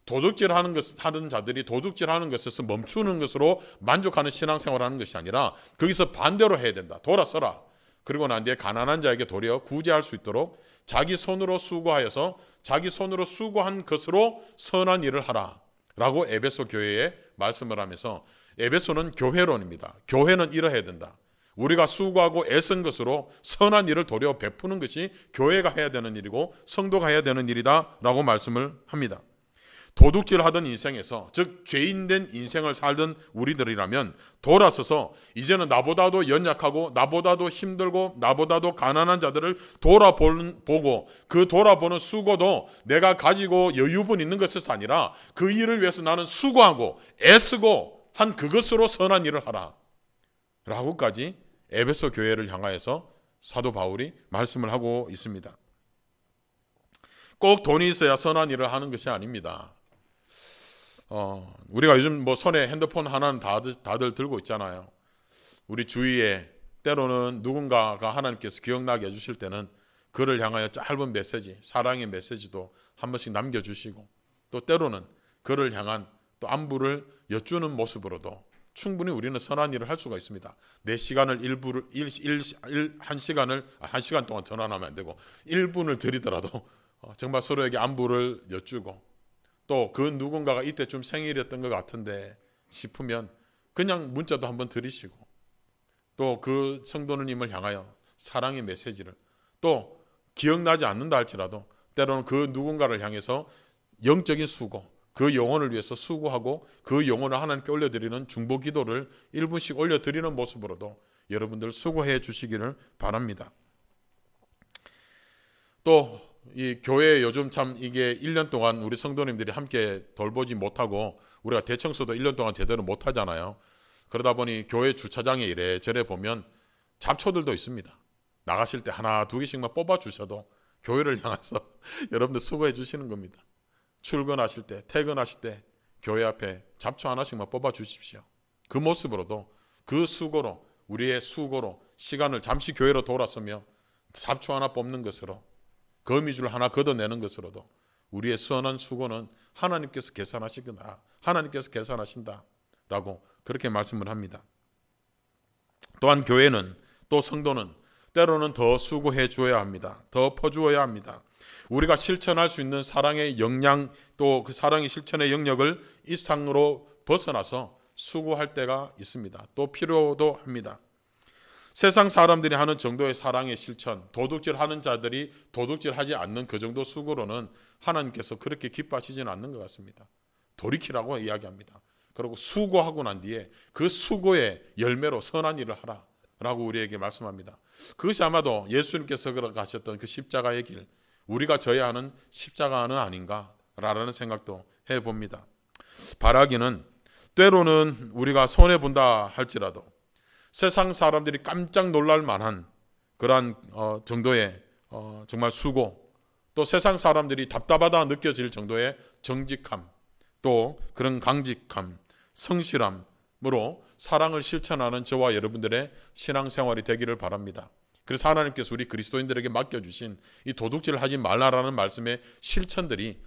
도둑질하는 하는 자들이 도둑질하는 것에서 멈추는 것으로 만족하는 신앙생활을 하는 것이 아니라 거기서 반대로 해야 된다. 돌아서라. 그리고 난 뒤에 가난한 자에게 도리어 구제할 수 있도록 자기 손으로 수고하여서 자기 손으로 수고한 것으로 선한 일을 하라 라고 에베소 교회에 말씀을 하면서 에베소는 교회론입니다. 교회는 이러해야 된다. 우리가 수고하고 애쓴 것으로 선한 일을 도리어 베푸는 것이 교회가 해야 되는 일이고 성도가 해야 되는 일이다 라고 말씀을 합니다. 도둑질하던 인생에서 즉 죄인된 인생을 살던 우리들이라면 돌아서서 이제는 나보다도 연약하고 나보다도 힘들고 나보다도 가난한 자들을 돌아보고 그 돌아보는 수고도 내가 가지고 여유분 있는 것이 아니라 그 일을 위해서 나는 수고하고 애쓰고 한 그것으로 선한 일을 하라 라고까지 에베소 교회를 향하여서 사도 바울이 말씀을 하고 있습니다. 꼭 돈이 있어야 선한 일을 하는 것이 아닙니다. 우리가 요즘 뭐 손에 핸드폰 하나는 다들 들고 있잖아요. 우리 주위에 때로는 누군가가 하나님께서 기억나게 해주실 때는 그를 향하여 짧은 메시지, 사랑의 메시지도 한 번씩 남겨주시고 또 때로는 그를 향한 또 안부를 여쭈는 모습으로도 충분히 우리는 선한 일을 할 수가 있습니다. 내 시간을 한 시간 동안 전환하면 안 되고 1분을 드리더라도 정말 서로에게 안부를 여쭈고 또 그 누군가가 이때쯤 생일이었던 것 같은데 싶으면 그냥 문자도 한번 드리시고 또 그 성도님을 향하여 사랑의 메시지를 또 기억나지 않는다 할지라도 때로는 그 누군가를 향해서 영적인 수고, 그 영혼을 위해서 수고하고 그 영혼을 하나님께 올려드리는 중보 기도를 1분씩 올려드리는 모습으로도 여러분들 수고해 주시기를 바랍니다. 또 이 교회 요즘 참 이게 1년 동안 우리 성도님들이 함께 돌보지 못하고 우리가 대청소도 1년 동안 제대로 못하잖아요. 그러다 보니 교회 주차장에 이래저래 보면 잡초들도 있습니다. 나가실 때 하나 두 개씩만 뽑아주셔도 교회를 향해서 여러분들 수고해 주시는 겁니다. 출근하실 때, 퇴근하실 때 교회 앞에 잡초 하나씩만 뽑아주십시오. 그 모습으로도 그 수고로 우리의 수고로 시간을 잠시 교회로 돌아서며 잡초 하나 뽑는 것으로 거미줄 하나 걷어내는 것으로도 우리의 선한 수고는 하나님께서 계산하시거나 하나님께서 계산하신다라고 그렇게 말씀을 합니다. 또한 교회는 또 성도는 때로는 더 수고해 주어야 합니다. 더 퍼주어야 합니다. 우리가 실천할 수 있는 사랑의 역량 또 그 사랑의 실천의 영역을 이상으로 벗어나서 수고할 때가 있습니다. 또 필요도 합니다. 세상 사람들이 하는 정도의 사랑의 실천, 도둑질하는 자들이 도둑질하지 않는 그 정도 수고로는 하나님께서 그렇게 기뻐하시지는 않는 것 같습니다. 돌이키라고 이야기합니다. 그리고 수고하고 난 뒤에 그 수고의 열매로 선한 일을 하라 라고 우리에게 말씀합니다. 그것이 아마도 예수님께서 가셨던 그 십자가의 길, 우리가 져야 하는 십자가는 아닌가라는 생각도 해봅니다. 바라기는 때로는 우리가 손해본다 할지라도 세상 사람들이 깜짝 놀랄 만한 그러한 정도의 정말 수고, 또 세상 사람들이 답답하다 느껴질 정도의 정직함, 또 그런 강직함, 성실함으로 사랑을 실천하는 저와 여러분들의 신앙생활이 되기를 바랍니다. 그래서 하나님께서 우리 그리스도인들에게 맡겨주신 이 도둑질을 하지 말라라는 말씀의 실천들이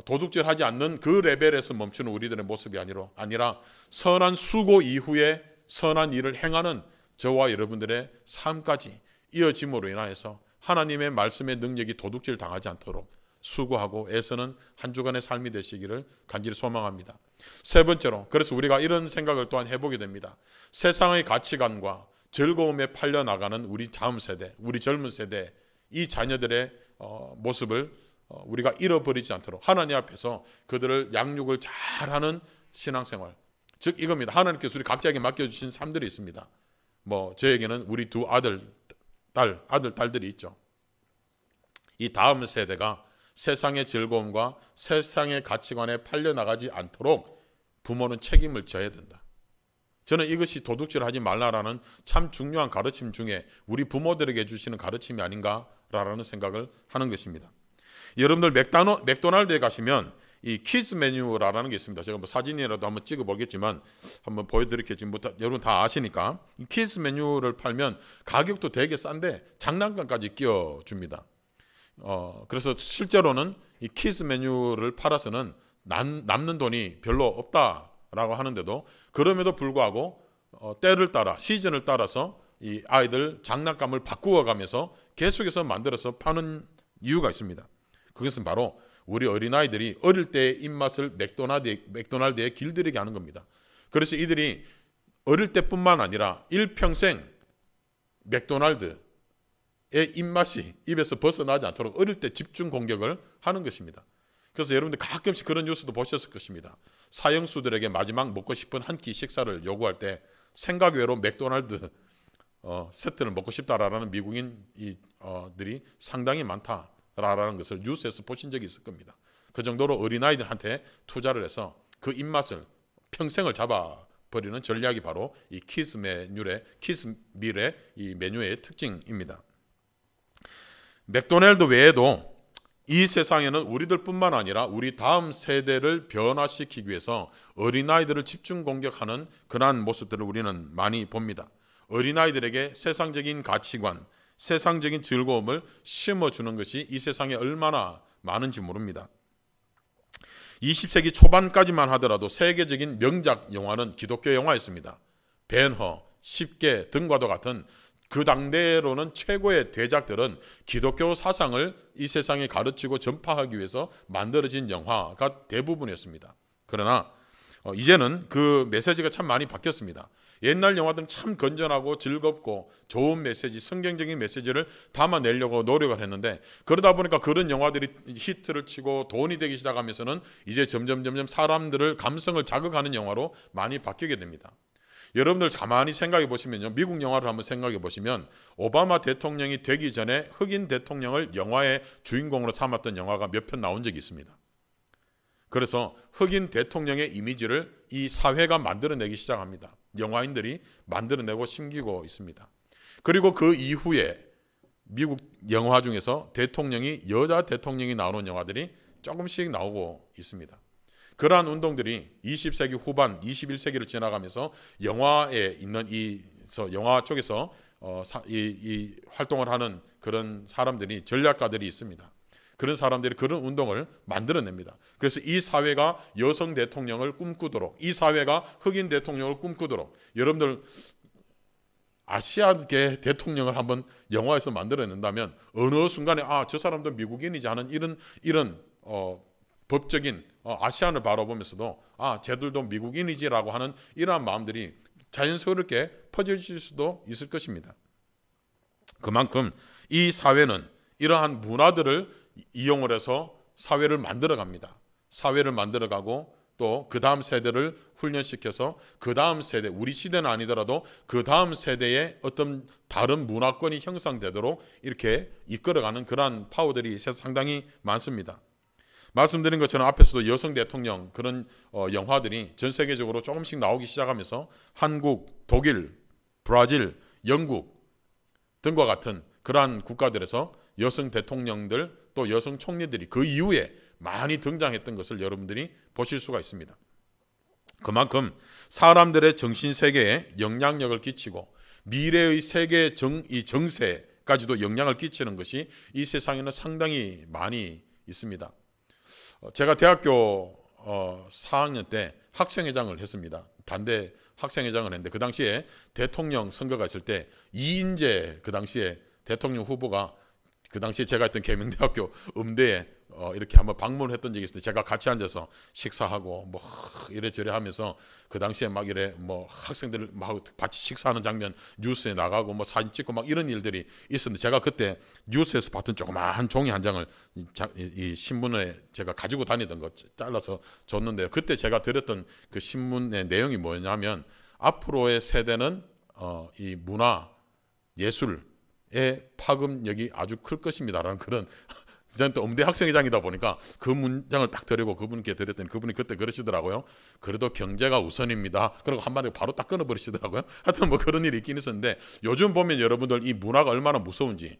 도둑질하지 않는 그 레벨에서 멈추는 우리들의 모습이 아니라 선한 수고 이후에 선한 일을 행하는 저와 여러분들의 삶까지 이어짐으로 인하여서 하나님의 말씀의 능력이 도둑질 당하지 않도록 수고하고 애쓰는 한 주간의 삶이 되시기를 간절히 소망합니다. 세 번째로, 그래서 우리가 이런 생각을 또한 해보게 됩니다. 세상의 가치관과 즐거움에 팔려나가는 우리 다음 세대, 우리 젊은 세대, 이 자녀들의 모습을 우리가 잃어버리지 않도록 하나님 앞에서 그들을 양육을 잘하는 신앙생활, 즉 이겁니다. 하나님께서 우리 각자에게 맡겨주신 삶들이 있습니다. 저에게는 우리 두 아들, 딸들이 있죠. 이 다음 세대가 세상의 즐거움과 세상의 가치관에 팔려나가지 않도록 부모는 책임을 져야 된다. 저는 이것이 도둑질하지 말라라는 참 중요한 가르침 중에 우리 부모들에게 주시는 가르침이 아닌가라는 생각을 하는 것입니다. 여러분들 맥도날드에 가시면 이 키즈 메뉴라는 게 있습니다. 제가 사진이라도 한번 찍어보겠지만 한번 보여드리겠지만 여러분 다 아시니까 이 키즈 메뉴를 팔면 가격도 되게 싼데 장난감까지 끼워줍니다. 그래서 실제로는 이 키즈 메뉴를 팔아서는 남는 돈이 별로 없다라고 하는데도 그럼에도 불구하고 때를 따라 시즌을 따라서 이 아이들 장난감을 바꾸어 가면서 계속해서 만들어서 파는 이유가 있습니다. 그것은 바로 우리 어린아이들이 어릴 때의 입맛을 맥도날드에 길들이게 하는 겁니다. 그래서 이들이 어릴 때뿐만 아니라 일평생 맥도날드의 입맛이 입에서 벗어나지 않도록 어릴 때 집중 공격을 하는 것입니다. 그래서 여러분들 가끔씩 그런 뉴스도 보셨을 것입니다. 사형수들에게 마지막 먹고 싶은 한 끼 식사를 요구할 때 생각 외로 맥도날드 세트를 먹고 싶다라는 미국인들이 상당히 많다라는 것을 뉴스에서 보신 적이 있을 겁니다. 그 정도로 어린아이들한테 투자를 해서 그 입맛을 평생을 잡아버리는 전략이 바로 이 키즈밀의 이 메뉴의 특징입니다. 맥도날드 외에도 이 세상에는 우리들뿐만 아니라 우리 다음 세대를 변화시키기 위해서 어린아이들을 집중 공격하는 그러한 모습들을 우리는 많이 봅니다. 어린아이들에게 세상적인 가치관, 세상적인 즐거움을 심어주는 것이 이 세상에 얼마나 많은지 모릅니다. 20세기 초반까지만 하더라도 세계적인 명작 영화는 기독교 영화였습니다. 벤허, 10개 등과도 같은 그 당대로는 최고의 대작들은 기독교 사상을 이 세상에 가르치고 전파하기 위해서 만들어진 영화가 대부분이었습니다. 그러나 이제는 그 메시지가 참 많이 바뀌었습니다. 옛날 영화들은 참 건전하고 즐겁고 좋은 메시지, 성경적인 메시지를 담아내려고 노력을 했는데 그러다 보니까 그런 영화들이 히트를 치고 돈이 되기 시작하면서는 이제 점점 사람들을 감성을 자극하는 영화로 많이 바뀌게 됩니다. 여러분들 가만히 생각해 보시면요. 미국 영화를 한번 생각해 보시면 오바마 대통령이 되기 전에 흑인 대통령을 영화의 주인공으로 삼았던 영화가 몇 편 나온 적이 있습니다. 그래서 흑인 대통령의 이미지를 이 사회가 만들어내기 시작합니다. 영화인들이 만들어내고 심기고 있습니다. 그리고 그 이후에 미국 영화 중에서 여자 대통령이 나오는 영화들이 조금씩 나오고 있습니다. 그러한 운동들이 20세기 후반, 21세기를 지나가면서 영화에 있는 영화 쪽에서 이 활동을 하는 그런 사람들이 전략가들이 있습니다. 그런 사람들이 그런 운동을 만들어냅니다. 그래서 이 사회가 여성 대통령을 꿈꾸도록, 이 사회가 흑인 대통령을 꿈꾸도록, 여러분들 아시아계 대통령을 한번 영화에서 만들어낸다면 어느 순간에 저 사람도 미국인이지 하는 이런 법적인 아시안을 바라보면서도 쟤들도 미국인이지라고 하는 이러한 마음들이 자연스럽게 퍼질 수도 있을 것입니다. 그만큼 이 사회는 이러한 문화들을 이용을 해서 사회를 만들어갑니다. 사회를 만들어가고 또 그 다음 세대를 훈련시켜서 그 다음 세대, 우리 시대는 아니더라도 그 다음 세대의 어떤 다른 문화권이 형성되도록 이렇게 이끌어가는 그러한 파워들이 상당히 많습니다. 말씀드린 것처럼 앞에서도 여성 대통령 그런 영화들이 전 세계적으로 조금씩 나오기 시작하면서 한국, 독일, 브라질, 영국 등과 같은 그러한 국가들에서 여성 대통령들 또 여성 총리들이 그 이후에 많이 등장했던 것을 여러분들이 보실 수가 있습니다. 그만큼 사람들의 정신세계에 영향력을 끼치고 미래의 세계 정세까지도 영향을 끼치는 것이 이 세상에는 상당히 많이 있습니다. 제가 대학교 4학년 때 학생회장을 했습니다. 단대 학생회장을 했는데 그 당시에 대통령 선거가 있을 때 이인재 그 당시에 대통령 후보가 그 당시에 제가 했던 계명대학교 음대에 이렇게 한번 방문을 했던 적이 있었는데 제가 같이 앉아서 식사하고 뭐 이래저래 하면서 그 당시에 막 이래 뭐 학생들 막 같이 식사하는 장면 뉴스에 나가고 뭐 사진 찍고 막 이런 일들이 있었는데 제가 그때 뉴스에서 봤던 조그마한 종이 한 장을 이 신문에 제가 가지고 다니던 거 잘라서 줬는데요. 그때 제가 들었던 그 신문의 내용이 뭐냐면 앞으로의 세대는 이 문화 예술의 파급력이 아주 클 것입니다라는 그런 저는 또 음대 학생회장이다 보니까 그 문장을 딱 드리고 그분께 드렸더니 그분이 그때 그러시더라고요. 그래도 경제가 우선입니다. 그리고 한마디로 바로 딱 끊어버리시더라고요. 하여튼 뭐 그런 일이 있긴 있었는데 요즘 보면 여러분들 이 문화가 얼마나 무서운지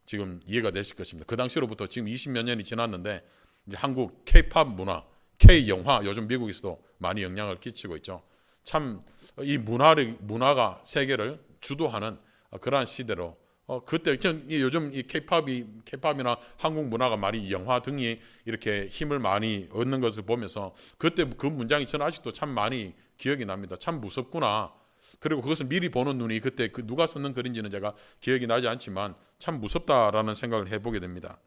지금 이해가 되실 것입니다. 그 당시로부터 지금 20몇 년이 지났는데 이제 한국 K-팝 문화, K-영화 요즘 미국에서도 많이 영향을 끼치고 있죠. 참 이 문화가 세계를 주도하는 그러한 시대로 그때 요즘 이 K-팝이나 한국 문화가 많이 영화 등이 이렇게 힘을 많이 얻는 것을 보면서 그때 그 문장이 저는 아직도 참 많이 기억이 납니다. 참 무섭구나. 그리고 그것을 미리 보는 눈이 그때 그 누가 썼는 글인지는 제가 기억이 나지 않지만 참 무섭다라는 생각을 해보게 됩니다.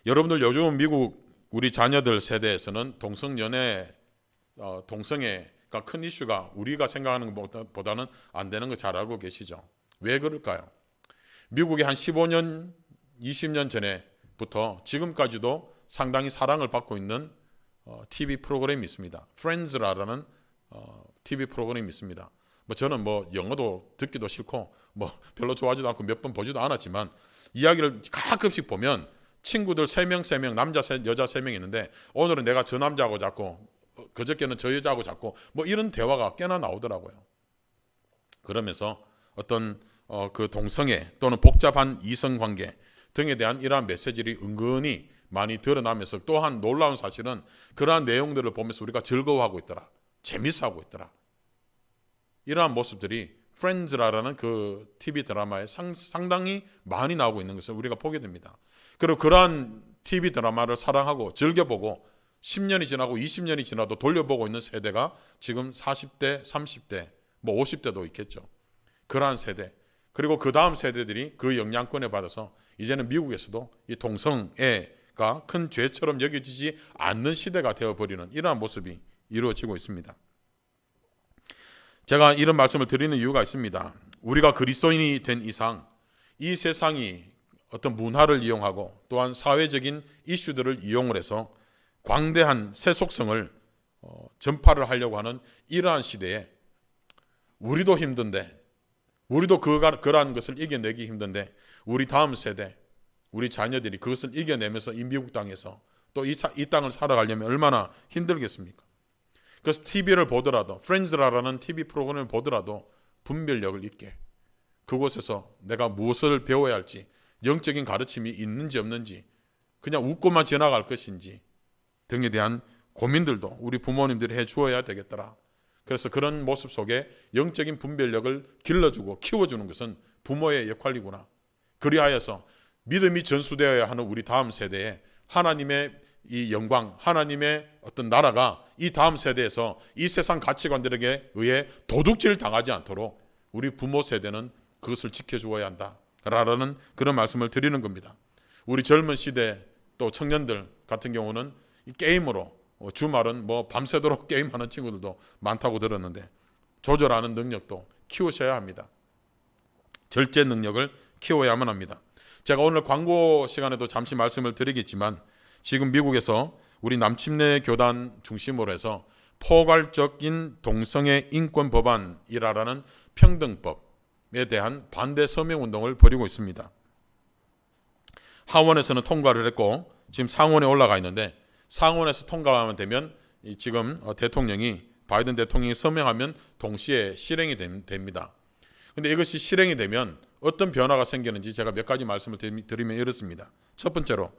여러분들 요즘 미국 우리 자녀들 세대에서는 동성연애, 동성애가 큰 이슈가 우리가 생각하는 것보다는 안 되는 거 잘 알고 계시죠? 왜 그럴까요? 미국에 한 15년, 20년 전에부터 지금까지도 상당히 사랑을 받고 있는 TV 프로그램이 있습니다. Friends라는 TV 프로그램이 있습니다. 뭐 저는 뭐 영어도 듣기도 싫고 뭐 별로 좋아하지도 않고 몇 번 보지도 않았지만 이야기를 가끔씩 보면 친구들 3명, 남자 여자 3명 있는데 오늘은 내가 저 남자하고 자고 그저께는 저 여자하고 자고 뭐 이런 대화가 꽤나 나오더라고요. 그러면서 어떤 그 동성애 또는 복잡한 이성관계 등에 대한 이러한 메시지들이 은근히 많이 드러나면서 또한 놀라운 사실은 그러한 내용들을 보면서 우리가 즐거워하고 있더라. 재밌어하고 있더라. 이러한 모습들이 프렌즈라는 그 TV 드라마에 상당히 많이 나오고 있는 것을 우리가 보게 됩니다. 그리고 그러한 TV 드라마를 사랑하고 즐겨보고 10년이 지나고 20년이 지나도 돌려보고 있는 세대가 지금 40대, 30대, 뭐 50대도 있겠죠. 그러한 세대. 그리고 그 다음 세대들이 그 영향권에 받아서 이제는 미국에서도 이 동성애가 큰 죄처럼 여겨지지 않는 시대가 되어버리는 이러한 모습이 이루어지고 있습니다. 제가 이런 말씀을 드리는 이유가 있습니다. 우리가 그리스도인이 된 이상 이 세상이 어떤 문화를 이용하고 또한 사회적인 이슈들을 이용을 해서 광대한 세속성을 전파를 하려고 하는 이러한 시대에 우리도 힘든데 우리도 그러한 것을 이겨내기 힘든데 우리 다음 세대, 우리 자녀들이 그것을 이겨내면서 이 미국 땅에서 또 이 땅을 살아가려면 얼마나 힘들겠습니까? 그래서 TV를 보더라도 프렌즈라는 TV 프로그램을 보더라도 분별력을 있게 그곳에서 내가 무엇을 배워야 할지 영적인 가르침이 있는지 없는지 그냥 웃고만 지나갈 것인지 등에 대한 고민들도 우리 부모님들이 해주어야 되겠더라. 그래서 그런 모습 속에 영적인 분별력을 길러주고 키워주는 것은 부모의 역할이구나. 그리하여서 믿음이 전수되어야 하는 우리 다음 세대에 하나님의 이 영광, 하나님의 어떤 나라가 이 다음 세대에서 이 세상 가치관들에게 의해 도둑질 당하지 않도록 우리 부모 세대는 그것을 지켜주어야 한다라는 그런 말씀을 드리는 겁니다. 우리 젊은 시대 또 청년들 같은 경우는 이 게임으로 주말은 뭐 밤새도록 게임하는 친구들도 많다고 들었는데 조절하는 능력도 키우셔야 합니다. 절제 능력을 키워야만 합니다. 제가 오늘 광고 시간에도 잠시 말씀을 드리겠지만 지금 미국에서 우리 남침내 교단 중심으로 해서 포괄적인 동성애 인권 법안이라는 평등법에 대한 반대 서명 운동을 벌이고 있습니다. 하원에서는 통과를 했고 지금 상원에 올라가 있는데 상원에서 통과하면 되면 지금 바이든 대통령이 서명하면 동시에 실행이 됩니다. 그런데 이것이 실행이 되면 어떤 변화가 생기는지 제가 몇 가지 말씀을 드리면 이렇습니다. 첫 번째로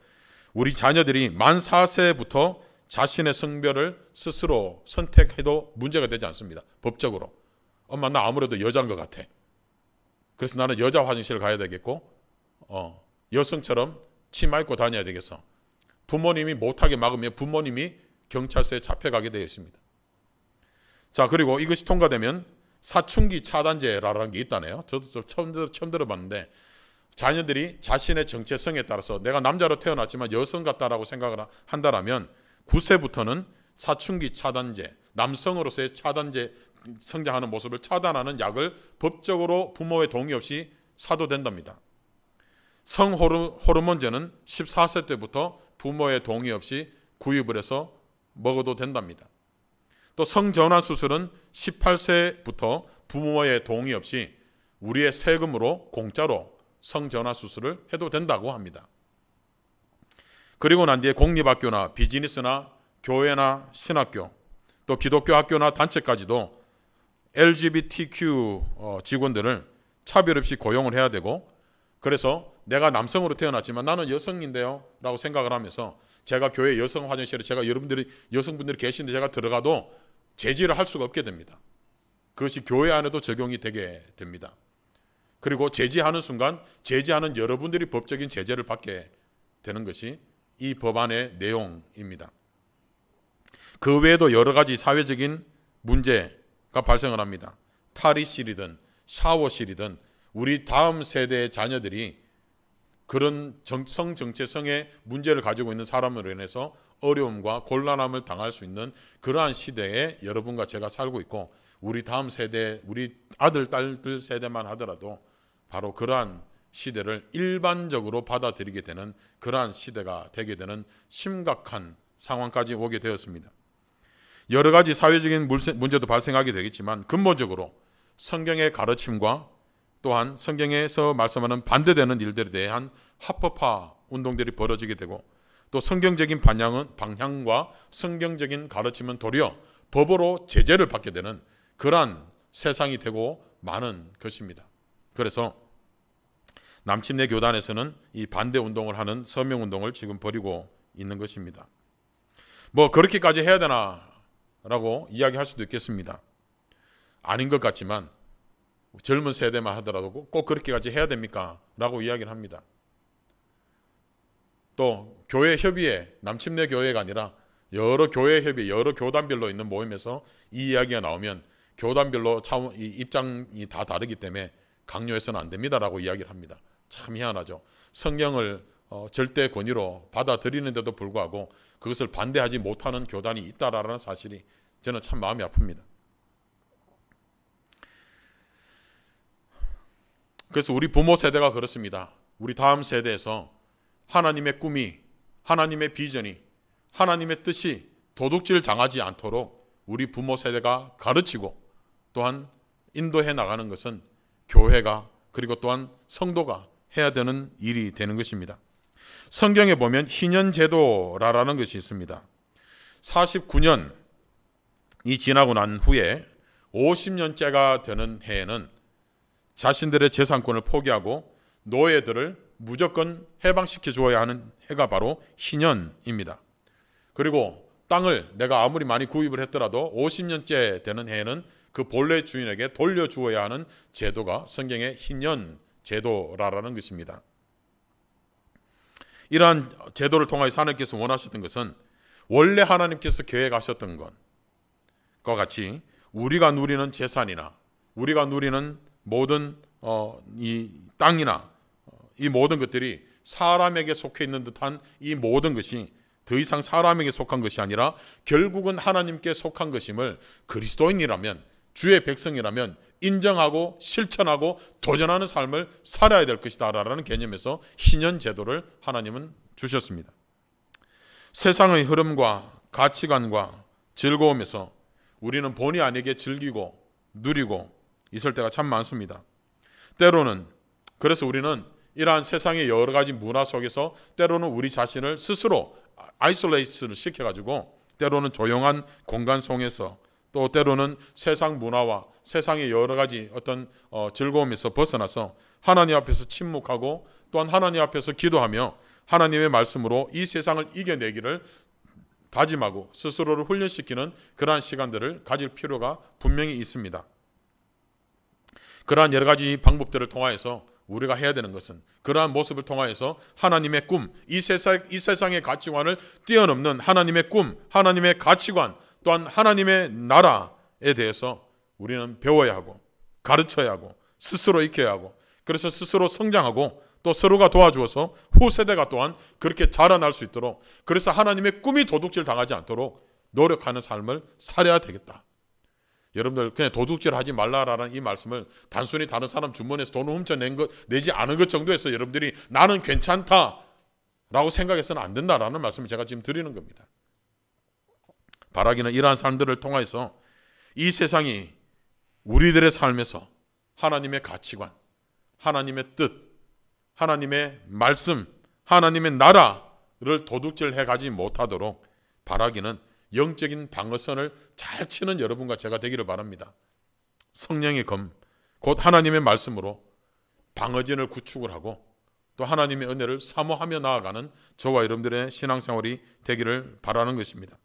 우리 자녀들이 만 4세부터 자신의 성별을 스스로 선택해도 문제가 되지 않습니다. 법적으로. 엄마 나 아무래도 여자인 것 같아. 그래서 나는 여자 화장실 가야 되겠고 여성처럼 치마 입고 다녀야 되겠어. 부모님이 못하게 막으면 부모님이 경찰서에 잡혀가게 되어 있습니다. 자, 그리고 이것이 통과되면 사춘기 차단제라는 게 있다네요. 저도 처음 들어봤는데, 자녀들이 자신의 정체성에 따라서 내가 남자로 태어났지만 여성 같다라고 생각을 한다라면 9세부터는 사춘기 차단제, 남성으로서의 차단제, 성장하는 모습을 차단하는 약을 법적으로 부모의 동의 없이 사도 된답니다. 성호르몬제는 14세 때부터 부모의 동의 없이 구입을 해서 먹어도 된답니다. 또 성전환 수술은 18세부터 부모의 동의 없이 우리의 세금으로 공짜로 성전환 수술을 해도 된다고 합니다. 그리고 난 뒤에 공립학교나 비즈니스나 교회나 신학교, 또 기독교 학교나 단체까지도 LGBTQ 직원들을 차별 없이 고용을 해야 되고, 그래서 내가 남성으로 태어났지만 나는 여성인데요 라고 생각을 하면서 제가 교회 여성 화장실에 제가 여성분들이 계신데 제가 들어가도 제지를 할 수가 없게 됩니다. 그것이 교회 안에도 적용이 되게 됩니다. 그리고 제지하는 순간 제지하는 여러분들이 법적인 제재를 받게 되는 것이 이 법안의 내용입니다. 그 외에도 여러 가지 사회적인 문제가 발생을 합니다. 탈의실이든 샤워실이든 우리 다음 세대의 자녀들이 그런 성정체성의 문제를 가지고 있는 사람으로 인해서 어려움과 곤란함을 당할 수 있는 그러한 시대에 여러분과 제가 살고 있고, 우리 다음 세대, 우리 아들, 딸들 세대만 하더라도 바로 그러한 시대를 일반적으로 받아들이게 되는 그러한 시대가 되게 되는 심각한 상황까지 오게 되었습니다. 여러 가지 사회적인 문제도 발생하게 되겠지만 근본적으로 성경의 가르침과 또한 성경에서 말씀하는 반대되는 일들에 대한 합법화 운동들이 벌어지게 되고, 또 성경적인 방향과 성경적인 가르침은 도리어 법으로 제재를 받게 되는 그러한 세상이 되고 마는 것입니다. 그래서 남침내 교단에서는 이 반대 운동을 하는 서명 운동을 지금 벌이고 있는 것입니다. 뭐 그렇게까지 해야 되나라고 이야기할 수도 있겠습니다. 아닌 것 같지만 젊은 세대만 하더라도 꼭 그렇게까지 해야 됩니까? 라고 이야기를 합니다. 또 교회 협의회, 남침내 교회가 아니라 여러 교회 협의, 여러 교단별로 있는 모임에서 이 이야기가 나오면 교단별로 입장이 다 다르기 때문에 강요해서는 안 됩니다라고 이야기를 합니다. 참 희한하죠. 성경을 절대 권위로 받아들이는데도 불구하고 그것을 반대하지 못하는 교단이 있다라는 사실이 저는 참 마음이 아픕니다. 그래서 우리 부모 세대가 그렇습니다. 우리 다음 세대에서 하나님의 꿈이, 하나님의 비전이, 하나님의 뜻이 도둑질 당하지 않도록 우리 부모 세대가 가르치고 또한 인도해 나가는 것은 교회가, 그리고 또한 성도가 해야 되는 일이 되는 것입니다. 성경에 보면 희년제도라는 것이 있습니다. 49년이 지나고 난 후에 50년째가 되는 해에는 자신들의 재산권을 포기하고 노예들을 무조건 해방시켜 주어야 하는 해가 바로 희년입니다. 그리고 땅을 내가 아무리 많이 구입을 했더라도 50년째 되는 해에는 그 본래 주인에게 돌려주어야 하는 제도가 성경의 희년 제도라는 것입니다. 이러한 제도를 통하여 하나님께서 원하셨던 것은 원래 하나님께서 계획하셨던 것과 같이 우리가 누리는 재산이나 우리가 누리는 모든 이 땅이나 이 모든 것들이 사람에게 속해 있는 듯한 이 모든 것이 더 이상 사람에게 속한 것이 아니라 결국은 하나님께 속한 것임을 그리스도인이라면, 주의 백성이라면 인정하고 실천하고 도전하는 삶을 살아야 될 것이다 라는 개념에서 희년 제도를 하나님은 주셨습니다. 세상의 흐름과 가치관과 즐거움에서 우리는 본의 아니게 즐기고 누리고 있을 때가 참 많습니다. 때로는 그래서 우리는 이러한 세상의 여러 가지 문화 속에서 때로는 우리 자신을 스스로 아이솔레이트를 시켜가지고 때로는 조용한 공간 속에서 또 때로는 세상 문화와 세상의 여러 가지 어떤 즐거움에서 벗어나서 하나님 앞에서 침묵하고 또한 하나님 앞에서 기도하며 하나님의 말씀으로 이 세상을 이겨내기를 다짐하고 스스로를 훈련시키는 그러한 시간들을 가질 필요가 분명히 있습니다. 그러한 여러 가지 방법들을 통하여서 우리가 해야 되는 것은 그러한 모습을 통하여서 하나님의 꿈, 이 세상의 가치관을 뛰어넘는 하나님의 꿈, 하나님의 가치관, 또한 하나님의 나라에 대해서 우리는 배워야 하고 가르쳐야 하고 스스로 익혀야 하고, 그래서 스스로 성장하고 또 서로가 도와주어서 후세대가 또한 그렇게 자라날 수 있도록, 그래서 하나님의 꿈이 도둑질 당하지 않도록 노력하는 삶을 살아야 되겠다. 여러분들 그냥 도둑질 하지 말라라는 이 말씀을 단순히 다른 사람 주머니에서 돈을 훔쳐내지 않은 것 정도에서 여러분들이 나는 괜찮다라고 생각해서는 안 된다라는 말씀을 제가 지금 드리는 겁니다. 바라기는 이러한 삶들을 통해서 이 세상이 우리들의 삶에서 하나님의 가치관, 하나님의 뜻, 하나님의 말씀, 하나님의 나라를 도둑질해 가지 못하도록 바라기는 영적인 방어선을 잘 치는 여러분과 제가 되기를 바랍니다. 성령의 검, 곧 하나님의 말씀으로 방어진을 구축을 하고 또 하나님의 은혜를 사모하며 나아가는 저와 여러분들의 신앙생활이 되기를 바라는 것입니다.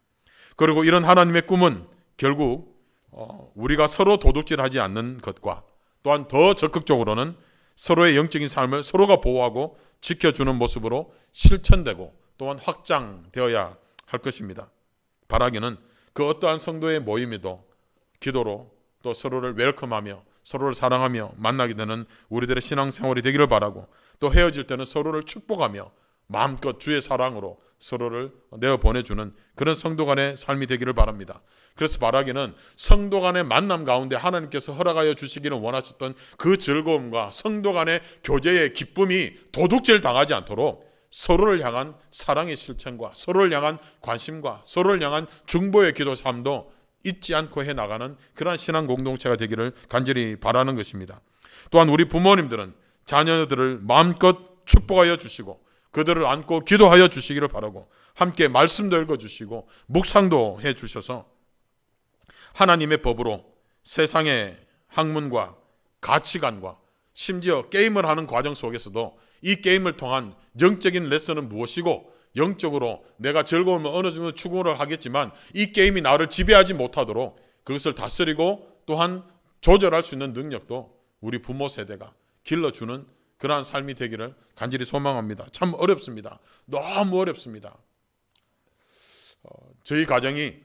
그리고 이런 하나님의 꿈은 결국 우리가 서로 도둑질하지 않는 것과 또한 더 적극적으로는 서로의 영적인 삶을 서로가 보호하고 지켜주는 모습으로 실천되고 또한 확장되어야 할 것입니다. 바라기는 그 어떠한 성도의 모임에도 기도로 또 서로를 웰컴하며 서로를 사랑하며 만나게 되는 우리들의 신앙생활이 되기를 바라고, 또 헤어질 때는 서로를 축복하며 마음껏 주의 사랑으로 서로를 내어 보내주는 그런 성도 간의 삶이 되기를 바랍니다. 그래서 바라기는 성도 간의 만남 가운데 하나님께서 허락하여 주시기를 원하셨던 그 즐거움과 성도 간의 교제의 기쁨이 도둑질 당하지 않도록 서로를 향한 사랑의 실천과 서로를 향한 관심과 서로를 향한 중보의 기도 삶도 잊지 않고 해나가는 그러한 신앙 공동체가 되기를 간절히 바라는 것입니다. 또한 우리 부모님들은 자녀들을 마음껏 축복하여 주시고 그들을 안고 기도하여 주시기를 바라고, 함께 말씀도 읽어주시고 묵상도 해주셔서 하나님의 법으로 세상의 학문과 가치관과 심지어 게임을 하는 과정 속에서도 이 게임을 통한 영적인 레슨은 무엇이고, 영적으로 내가 즐거우면 어느 정도 추구를 하겠지만 이 게임이 나를 지배하지 못하도록 그것을 다스리고 또한 조절할 수 있는 능력도 우리 부모 세대가 길러주는 그러한 삶이 되기를 간절히 소망합니다. 참 어렵습니다. 너무 어렵습니다. 저희 가정이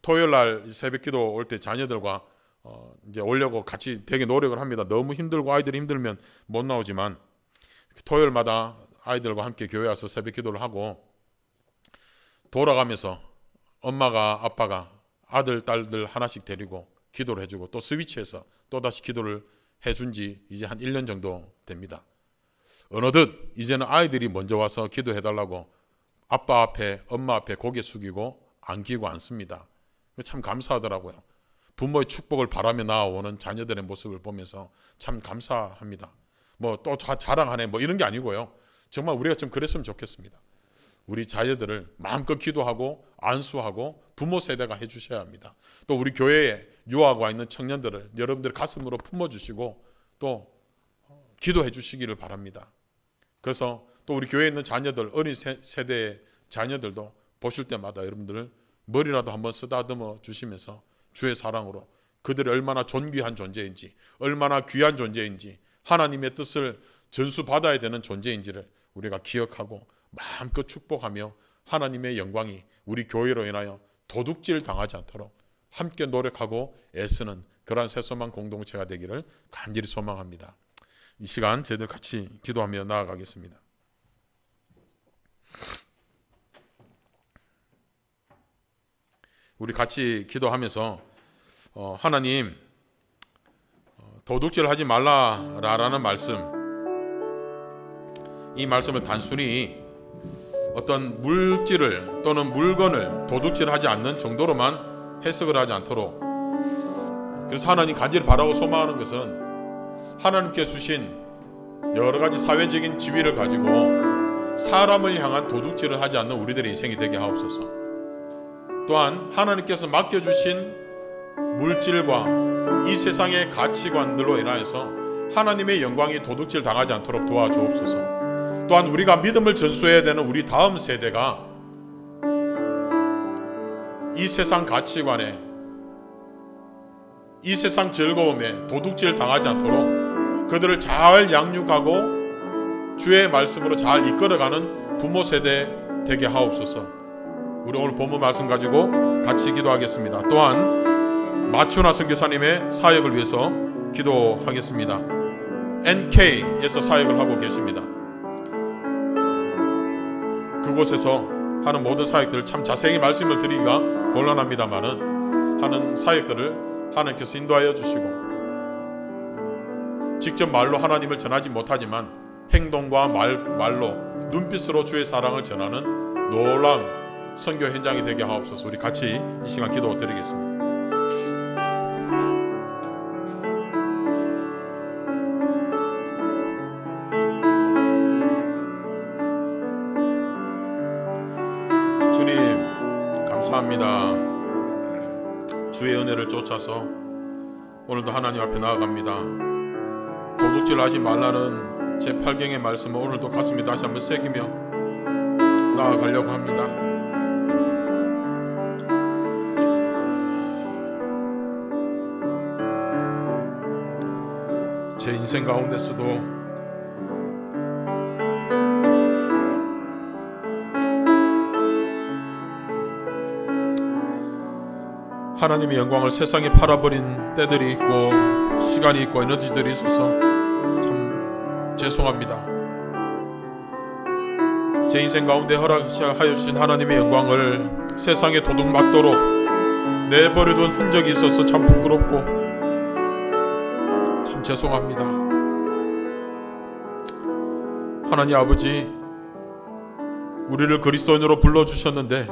토요일 날 새벽 기도 올 때 자녀들과 이제 오려고 같이 되게 노력을 합니다. 너무 힘들고 아이들이 힘들면 못 나오지만 토요일마다 아이들과 함께 교회 와서 새벽 기도를 하고 돌아가면서 엄마가 아빠가 아들 딸들 하나씩 데리고 기도를 해주고 또 스위치해서 또다시 기도를 해준 지 이제 한 1년 정도 됩니다. 어느덧 이제는 아이들이 먼저 와서 기도해달라고 아빠 앞에 엄마 앞에 고개 숙이고 안기고 앉습니다. 참 감사하더라고요. 부모의 축복을 바라며 나아오는 자녀들의 모습을 보면서 참 감사합니다. 뭐 또 자랑하네 뭐 이런 게 아니고요. 정말 우리가 좀 그랬으면 좋겠습니다. 우리 자녀들을 마음껏 기도하고 안수하고 부모 세대가 해주셔야 합니다. 또 우리 교회에 유학 와 있는 청년들을 여러분들 가슴으로 품어주시고 또 기도해 주시기를 바랍니다. 그래서 또 우리 교회에 있는 자녀들, 어린 세대의 자녀들도 보실 때마다 여러분들을 머리라도 한번 쓰다듬어 주시면서 주의 사랑으로 그들이 얼마나 존귀한 존재인지, 얼마나 귀한 존재인지, 하나님의 뜻을 전수받아야 되는 존재인지를 우리가 기억하고 마음껏 축복하며 하나님의 영광이 우리 교회로 인하여 도둑질 당하지 않도록 함께 노력하고 애쓰는 그러한 새소망 공동체가 되기를 간절히 소망합니다. 이 시간 저희들 같이 기도하며 나아가겠습니다. 우리 같이 기도하면서 하나님 도둑질 하지 말라라는 말씀, 이 말씀을 단순히 어떤 물질을 또는 물건을 도둑질하지 않는 정도로만 해석을 하지 않도록, 그래서 하나님 간절히 바라고 소망하는 것은 하나님께 주신 여러 가지 사회적인 지위를 가지고 사람을 향한 도둑질을 하지 않는 우리들의 인생이 되게 하옵소서. 또한 하나님께서 맡겨주신 물질과 이 세상의 가치관들로 인하여서 하나님의 영광이 도둑질 당하지 않도록 도와주옵소서. 또한 우리가 믿음을 전수해야 되는 우리 다음 세대가 이 세상 가치관에, 이 세상 즐거움에 도둑질 당하지 않도록 그들을 잘 양육하고 주의 말씀으로 잘 이끌어가는 부모 세대 되게 하옵소서. 우리 오늘 본문 말씀 가지고 같이 기도하겠습니다. 또한 마추나 선교사님의 사역을 위해서 기도하겠습니다. NK에서 사역을 하고 계십니다. 그곳에서 하는 모든 사역들을 참 자세히 말씀을 드리기가 곤란합니다만은 하는 사역들을 하나님께서 인도하여 주시고 직접 말로 하나님을 전하지 못하지만 행동과 말로 눈빛으로 주의 사랑을 전하는 놀라운 선교 현장이 되게 하옵소서. 우리 같이 이 시간 기도 드리겠습니다. 주님 감사합니다. 주의 은혜를 쫓아서 오늘도 하나님 앞에 나아갑니다. 도둑질하지 말라는 제8경의 말씀을 오늘도 가슴에 다시 한번 새기며 나아가려고 합니다. 제 인생 가운데서도 하나님의 영광을 세상에 팔아버린 때들이 있고 시간이 있고 에너지들이 있어서 참 죄송합니다. 제 인생 가운데 허락하여 주신 하나님의 영광을 세상에 도둑맞도록 내버려둔 흔적이 있어서 참 부끄럽고 참 죄송합니다. 하나님 아버지, 우리를 그리스도인으로 불러주셨는데,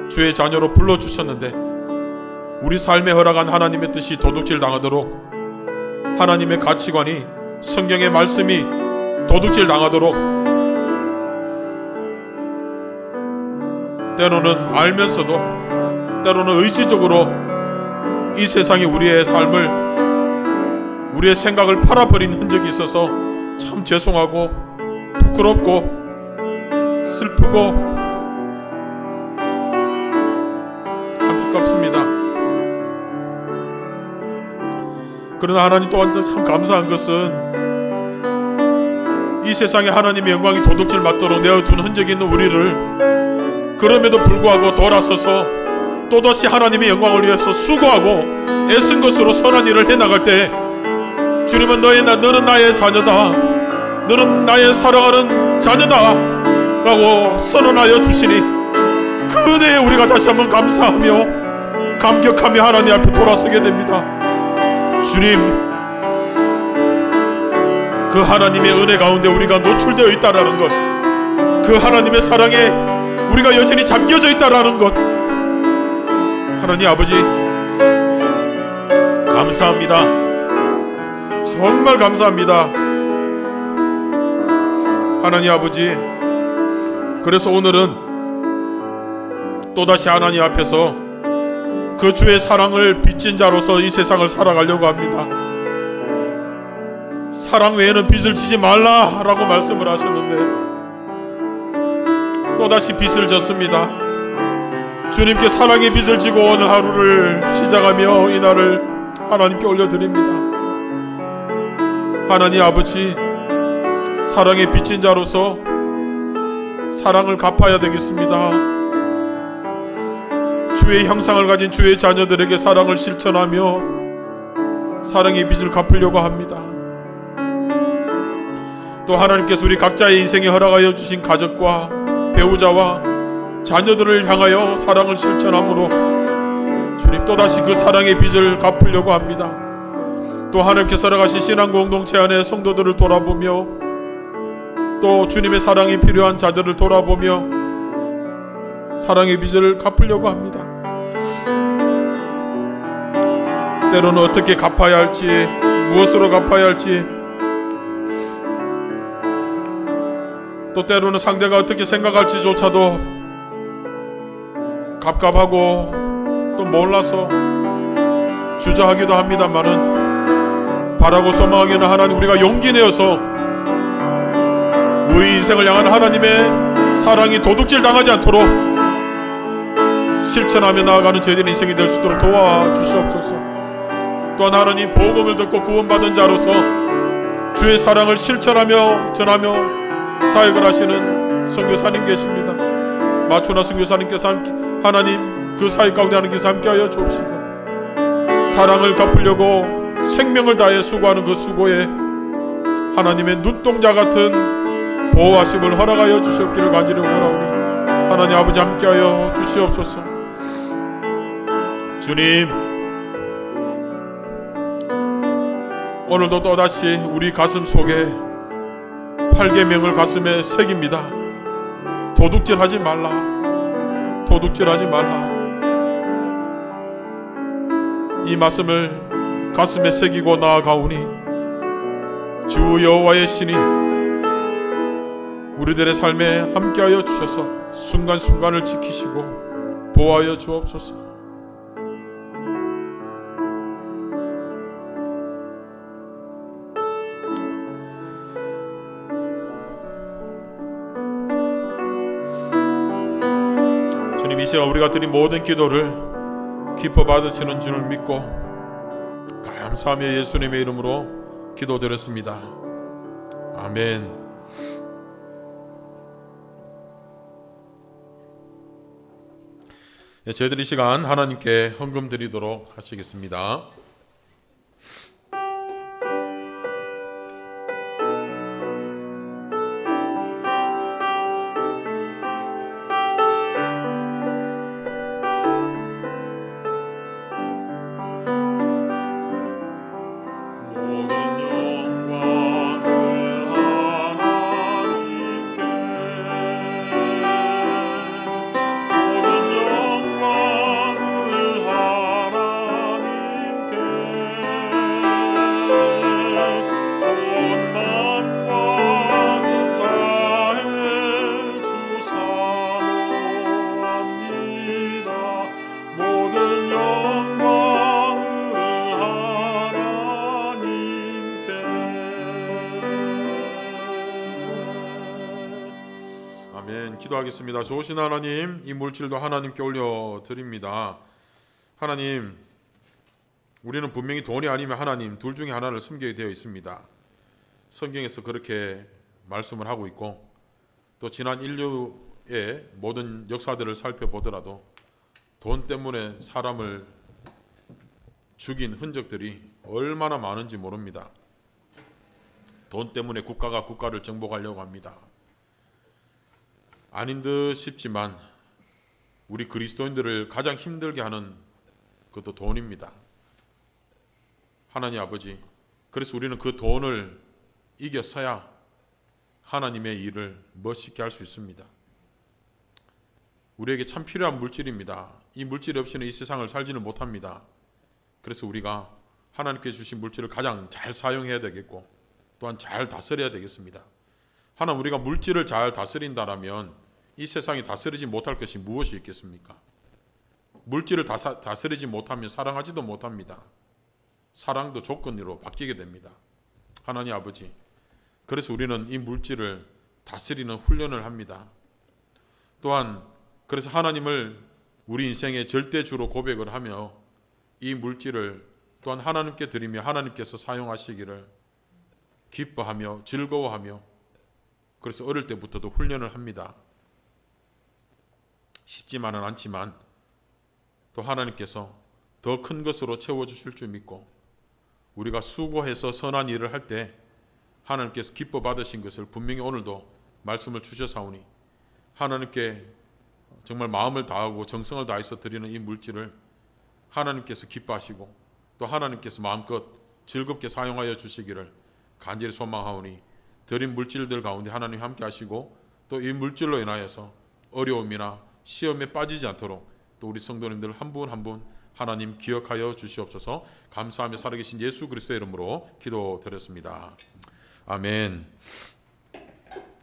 주의 자녀로 불러주셨는데 우리 삶에 허락한 하나님의 뜻이 도둑질 당하도록, 하나님의 가치관이, 성경의 말씀이 도둑질 당하도록, 때로는 알면서도 때로는 의지적으로 이 세상에 우리의 삶을, 우리의 생각을 팔아버린 흔적이 있어서 참 죄송하고 부끄럽고 슬프고 안타깝습니다. 그러나 하나님 또한 참 감사한 것은 이 세상에 하나님의 영광이 도둑질 맞도록 내어둔 흔적이 있는 우리를 그럼에도 불구하고 돌아서서 또다시 하나님의 영광을 위해서 수고하고 애쓴 것으로 선한 일을 해나갈 때 주님은 너는 나의 자녀다, 너는 나의 사랑하는 자녀다 라고 선언하여 주시니 그 은혜에 우리가 다시 한번 감사하며 감격하며 하나님 앞에 돌아서게 됩니다. 주님, 그 하나님의 은혜 가운데 우리가 노출되어 있다라는 것, 그 하나님의 사랑에 우리가 여전히 잠겨져 있다라는 것, 하나님 아버지 감사합니다. 정말 감사합니다. 하나님 아버지, 그래서 오늘은 또다시 하나님 앞에서 그 주의 사랑을 빚진 자로서 이 세상을 살아가려고 합니다. 사랑 외에는 빚을 지지 말라라고 말씀을 하셨는데 또다시 빚을 졌습니다. 주님께 사랑의 빚을 지고 오늘 하루를 시작하며 이 날을 하나님께 올려드립니다. 하나님 아버지, 사랑의 빚진 자로서 사랑을 갚아야 되겠습니다. 주의 형상을 가진 주의 자녀들에게 사랑을 실천하며 사랑의 빚을 갚으려고 합니다. 또 하나님께서 우리 각자의 인생에 허락하여 주신 가족과 배우자와 자녀들을 향하여 사랑을 실천함으로 주님 또다시 그 사랑의 빚을 갚으려고 합니다. 또 하나님께서 허락하신 신앙 공동체 안에 성도들을 돌아보며 또 주님의 사랑이 필요한 자들을 돌아보며 사랑의 빚을 갚으려고 합니다. 때로는 어떻게 갚아야 할지, 무엇으로 갚아야 할지, 또 때로는 상대가 어떻게 생각할지조차도 갑갑하고 또 몰라서 주저하기도 합니다만은 바라고 소망하기는 하나님, 우리가 용기 내어서 우리 인생을 향한 하나님의 사랑이 도둑질 당하지 않도록 실천하며 나아가는 저희들 인생이 될 수 있도록 도와주시옵소서. 또한 하나님 복음을 듣고 구원받은 자로서 주의 사랑을 실천하며 전하며 사역을 하시는 선교사님 계십니다. 마추나 선교사님께서 하나님 그 사역 가운데 하나님께서 함께하여 주옵시고 사랑을 갚으려고 생명을 다해 수고하는 그 수고에 하나님의 눈동자 같은 보호하심을 허락하여 주시옵기를 간절히 원하오니 하나님 아버지 함께하여 주시옵소서. 주님, 오늘도 또다시 우리 가슴 속에 8계명을 가슴에 새깁니다. 도둑질하지 말라, 도둑질하지 말라. 이 말씀을 가슴에 새기고 나아가오니 주 여호와의 신이 우리들의 삶에 함께하여 주셔서 순간순간을 지키시고 보호하여 주옵소서. 주님, 이 시간 우리가 드린 모든 기도를 기뻐 받으시는 줄을 믿고 감사하며 예수님의 이름으로 기도드렸습니다. 아멘. 저희들이 시간 하나님께 헌금 드리도록 하시겠습니다. 기도하겠습니다. 좋으신 하나님, 이 물질도 하나님께 올려드립니다. 하나님, 우리는 분명히 돈이 아니면 하나님 둘 중에 하나를 섬기게 되어 있습니다. 성경에서 그렇게 말씀을 하고 있고 또 지난 인류의 모든 역사들을 살펴보더라도 돈 때문에 사람을 죽인 흔적들이 얼마나 많은지 모릅니다. 돈 때문에 국가가 국가를 정복하려고 합니다. 아닌 듯 싶지만 우리 그리스도인들을 가장 힘들게 하는 그것도 돈입니다. 하나님 아버지, 그래서 우리는 그 돈을 이겨서야 하나님의 일을 멋있게 할 수 있습니다. 우리에게 참 필요한 물질입니다. 이 물질 없이는 이 세상을 살지는 못합니다. 그래서 우리가 하나님께 주신 물질을 가장 잘 사용해야 되겠고 또한 잘 다스려야 되겠습니다. 하나 우리가 물질을 잘 다스린다라면 이 세상이 다스리지 못할 것이 무엇이 있겠습니까? 물질을 다스리지 못하면 사랑하지도 못합니다. 사랑도 조건으로 바뀌게 됩니다. 하나님 아버지, 그래서 우리는 이 물질을 다스리는 훈련을 합니다. 또한 그래서 하나님을 우리 인생의 절대주로 고백을 하며 이 물질을 또한 하나님께 드리며 하나님께서 사용하시기를 기뻐하며 즐거워하며 그래서 어릴 때부터도 훈련을 합니다. 쉽지만은 않지만 또 하나님께서 더 큰 것으로 채워주실 줄 믿고 우리가 수고해서 선한 일을 할 때 하나님께서 기뻐 받으신 것을 분명히 오늘도 말씀을 주셔사오니 하나님께 정말 마음을 다하고 정성을 다해서 드리는 이 물질을 하나님께서 기뻐하시고 또 하나님께서 마음껏 즐겁게 사용하여 주시기를 간절히 소망하오니 드린 물질들 가운데 하나님 함께 하시고 또 이 물질로 인하여서 어려움이나 시험에 빠지지 않도록 또 우리 성도님들 한 분 한 분 하나님 기억하여 주시옵소서. 감사하며 살아계신 예수 그리스도의 이름으로 기도드렸습니다. 아멘.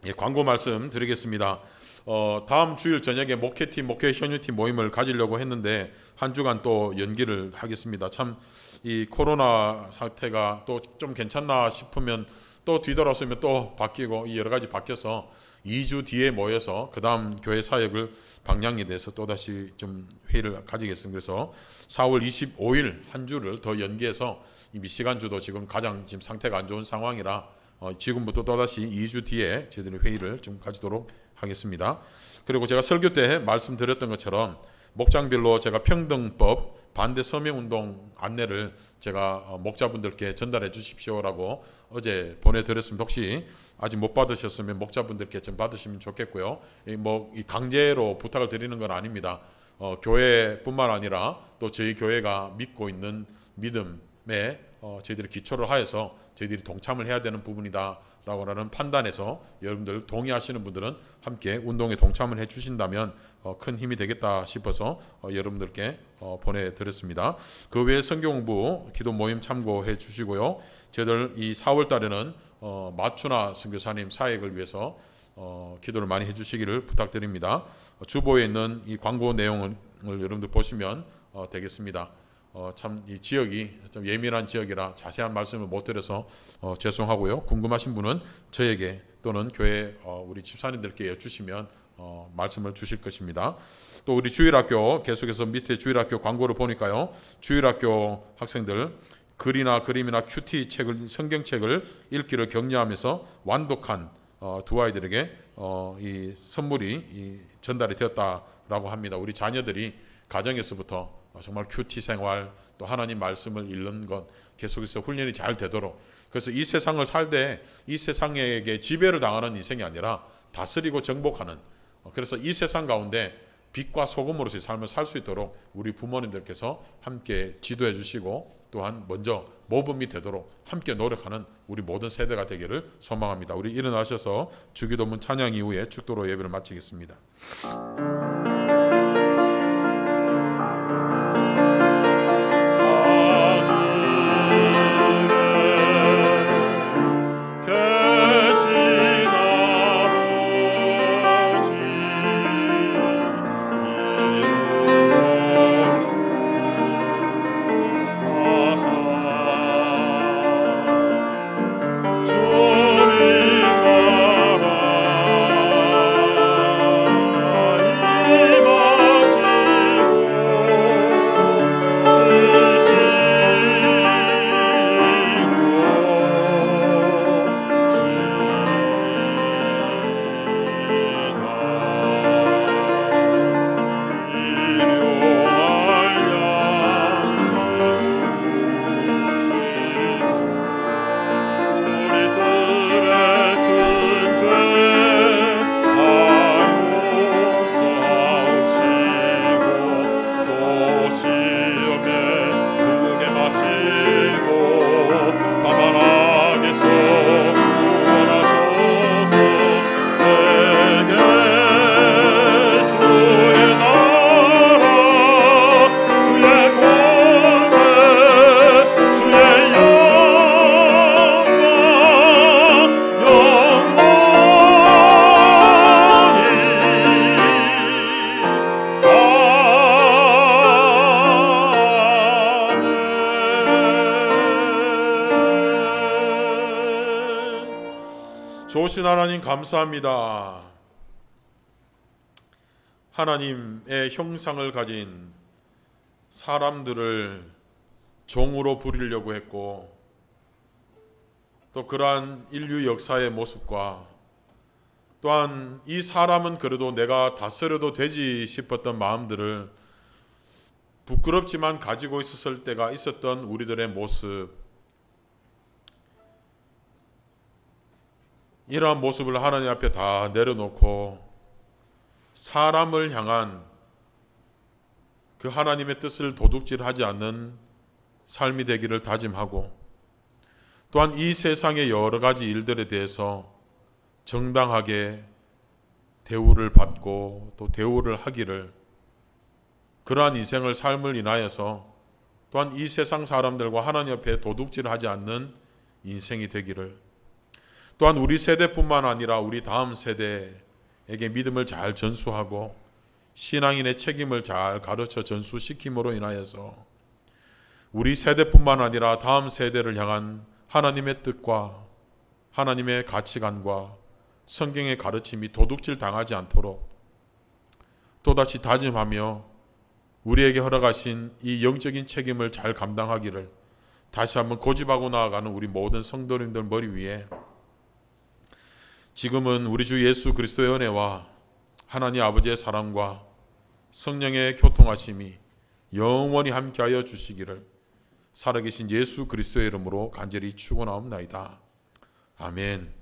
예, 광고 말씀 드리겠습니다. 다음 주일 저녁에 목회팀, 목회 현유팀 모임을 가지려고 했는데 한 주간 또 연기를 하겠습니다. 참 이 코로나 사태가 또 좀 괜찮나 싶으면 또 뒤돌아서면 또 바뀌고 여러 가지 바뀌어서 2주 뒤에 모여서 그 다음 교회 사역을 방향에 대해서 또다시 좀 회의를 가지겠습니다. 그래서 4월 25일 한 주를 더 연기해서 이 미시간주도 지금 가장 지금 상태가 안 좋은 상황이라 지금부터 또다시 2주 뒤에 저희들이 회의를 좀 가지도록 하겠습니다. 그리고 제가 설교 때 말씀드렸던 것처럼 목장별로 제가 평등법 반대 서명운동 안내를 제가 목자분들께 전달해 주십시오라고 어제 보내드렸습니다. 혹시 아직 못 받으셨으면 목자분들께 좀 받으시면 좋겠고요. 이 강제로 부탁을 드리는 건 아닙니다. 교회뿐만 아니라 또 저희 교회가 믿고 있는 믿음에 저희들이 기초를 하여서 저희들이 동참을 해야 되는 부분이다라고 하는 판단에서 여러분들 동의하시는 분들은 함께 운동에 동참을 해주신다면 큰 힘이 되겠다 싶어서 여러분들께 보내드렸습니다. 그 외에 성경공부 기도 모임 참고해 주시고요. 저희들 이 4월 달에는 마추나 선교사님 사역을 위해서 기도를 많이 해주시기를 부탁드립니다. 주보에 있는 이 광고 내용을 여러분들 보시면 되겠습니다. 참 이 지역이 좀 예민한 지역이라 자세한 말씀을 못 드려서 죄송하고요. 궁금하신 분은 저에게 또는 교회 우리 집사님들께 여쭈시면 말씀을 주실 것입니다. 또 우리 주일학교 계속해서 밑에 주일학교 광고를 보니까요. 주일학교 학생들 글이나 그림이나 큐티 책을 성경책을 읽기를 격려하면서 완독한 두 아이들에게 이 선물이 전달이 되었다라고 합니다. 우리 자녀들이 가정에서부터 정말 큐티 생활 또 하나님 말씀을 읽는 것 계속해서 훈련이 잘 되도록 그래서 이 세상을 살되 이 세상에게 지배를 당하는 인생이 아니라 다스리고 정복하는 그래서 이 세상 가운데 빛과 소금으로서의 삶을 살 수 있도록 우리 부모님들께서 함께 지도해 주시고 또한 먼저 모범이 되도록 함께 노력하는 우리 모든 세대가 되기를 소망합니다. 우리 일어나셔서 주기도문 찬양 이후에 축도로 예배를 마치겠습니다. 좋으신 하나님 감사합니다. 하나님의 형상을 가진 사람들을 종으로 부리려고 했고 또 그러한 인류 역사의 모습과 또한 이 사람은 그래도 내가 다스려도 되지 싶었던 마음들을 부끄럽지만 가지고 있었을 때가 있었던 우리들의 모습, 이러한 모습을 하나님 앞에 다 내려놓고 사람을 향한 그 하나님의 뜻을 도둑질하지 않는 삶이 되기를 다짐하고 또한 이 세상의 여러 가지 일들에 대해서 정당하게 대우를 받고 또 대우를 하기를 그러한 인생을 삶을 인하여서 또한 이 세상 사람들과 하나님 앞에 도둑질하지 않는 인생이 되기를 또한 우리 세대뿐만 아니라 우리 다음 세대에게 믿음을 잘 전수하고 신앙인의 책임을 잘 가르쳐 전수시킴으로 인하여서 우리 세대뿐만 아니라 다음 세대를 향한 하나님의 뜻과 하나님의 가치관과 성경의 가르침이 도둑질 당하지 않도록 또다시 다짐하며 우리에게 허락하신 이 영적인 책임을 잘 감당하기를 다시 한번 고집하고 나아가는 우리 모든 성도님들 머리 위에 지금은 우리 주 예수 그리스도의 은혜와 하나님 아버지의 사랑과 성령의 교통하심이 영원히 함께하여 주시기를 살아계신 예수 그리스도의 이름으로 간절히 축원하옵나이다. 아멘.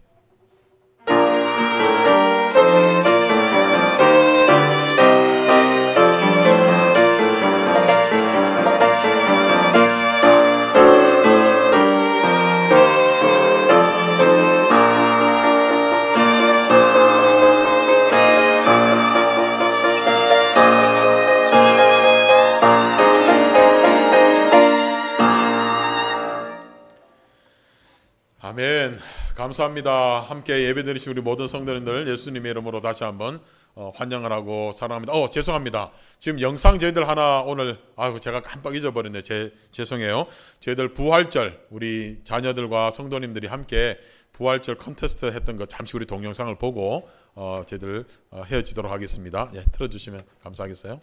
아멘. 감사합니다. 함께 예배드리신 우리 모든 성도님들 예수님의 이름으로 다시 한번 환영을 하고 사랑합니다. 죄송합니다. 지금 영상 저희들 하나 오늘 제가 깜빡 잊어버렸네. 죄송해요. 저희들 부활절 우리 자녀들과 성도님들이 함께 부활절 컨테스트 했던 거 잠시 우리 동영상을 보고 저희들 헤어지도록 하겠습니다. 예, 틀어주시면 감사하겠어요.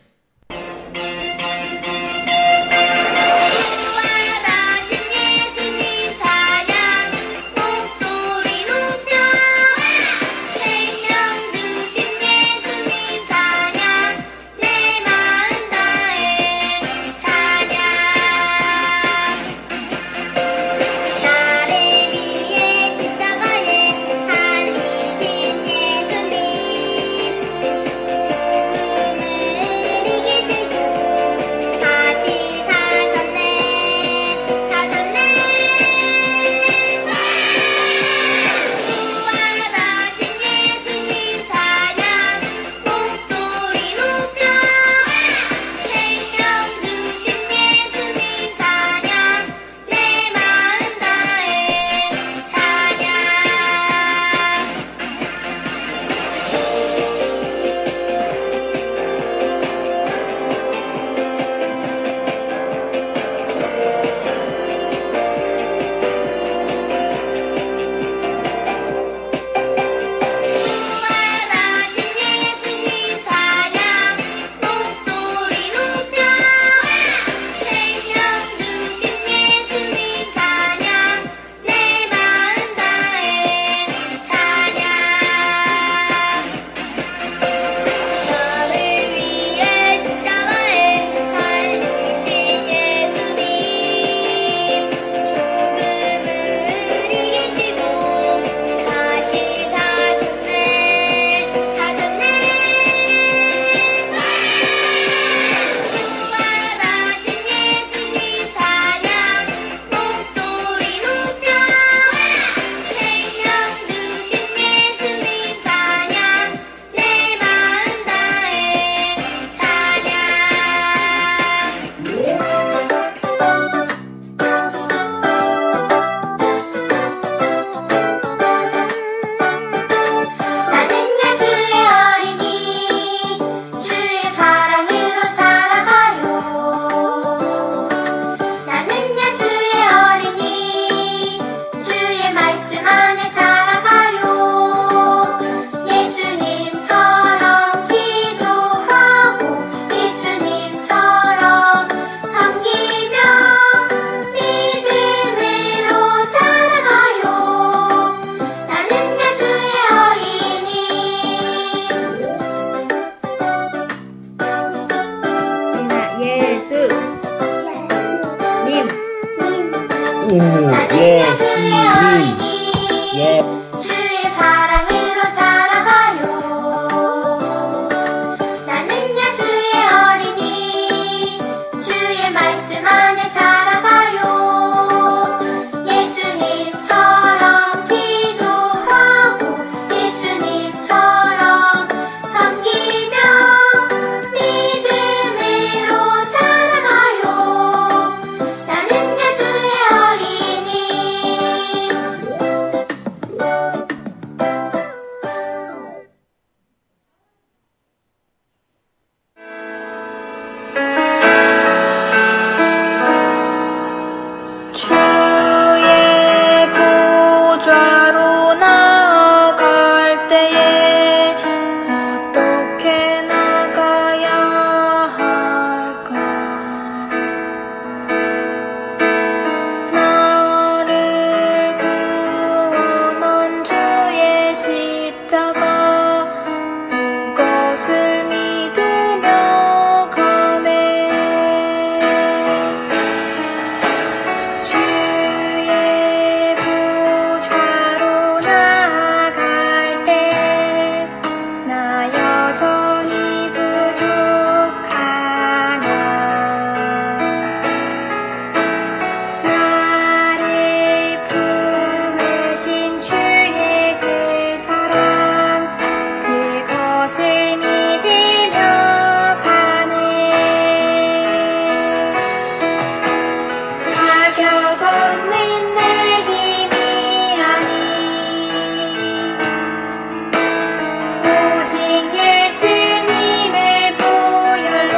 죽음을 나아가 그것을 믿으며 가네. 주의 보좌로 나아갈 때 나 여전히 부족하나. 나를 품으신 주의 그 사랑 그것을 믿으며 가네. 자격 없는 내 힘이 아닌 오직 예수님의 보혈로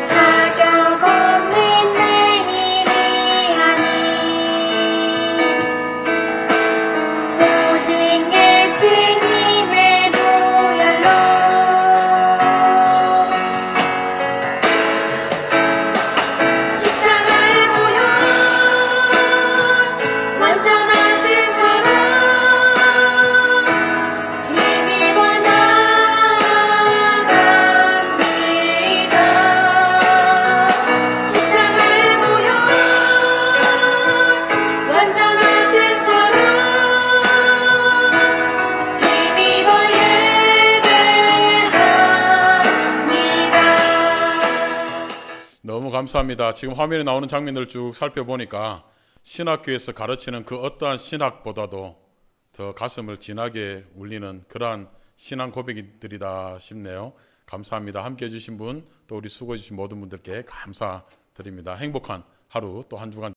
자격 없는 내 힘이 아닌 오직 예수님의 보혈로 십자가의 보혈 완전하신 사랑 힘입어 나아갑니다. 십자가의 보혈 완전하신 사랑 힘입어 예배합니다. 너무 감사합니다. 지금 화면에 나오는 장면들을 쭉 살펴보니까 신학교에서 가르치는 그 어떠한 신학보다도 더 가슴을 진하게 울리는 그러한 신앙 고백들이다 싶네요. 감사합니다. 함께 해주신 분, 또 우리 수고해 주신 모든 분들께 감사드립니다. 행복한 하루 또 한 주간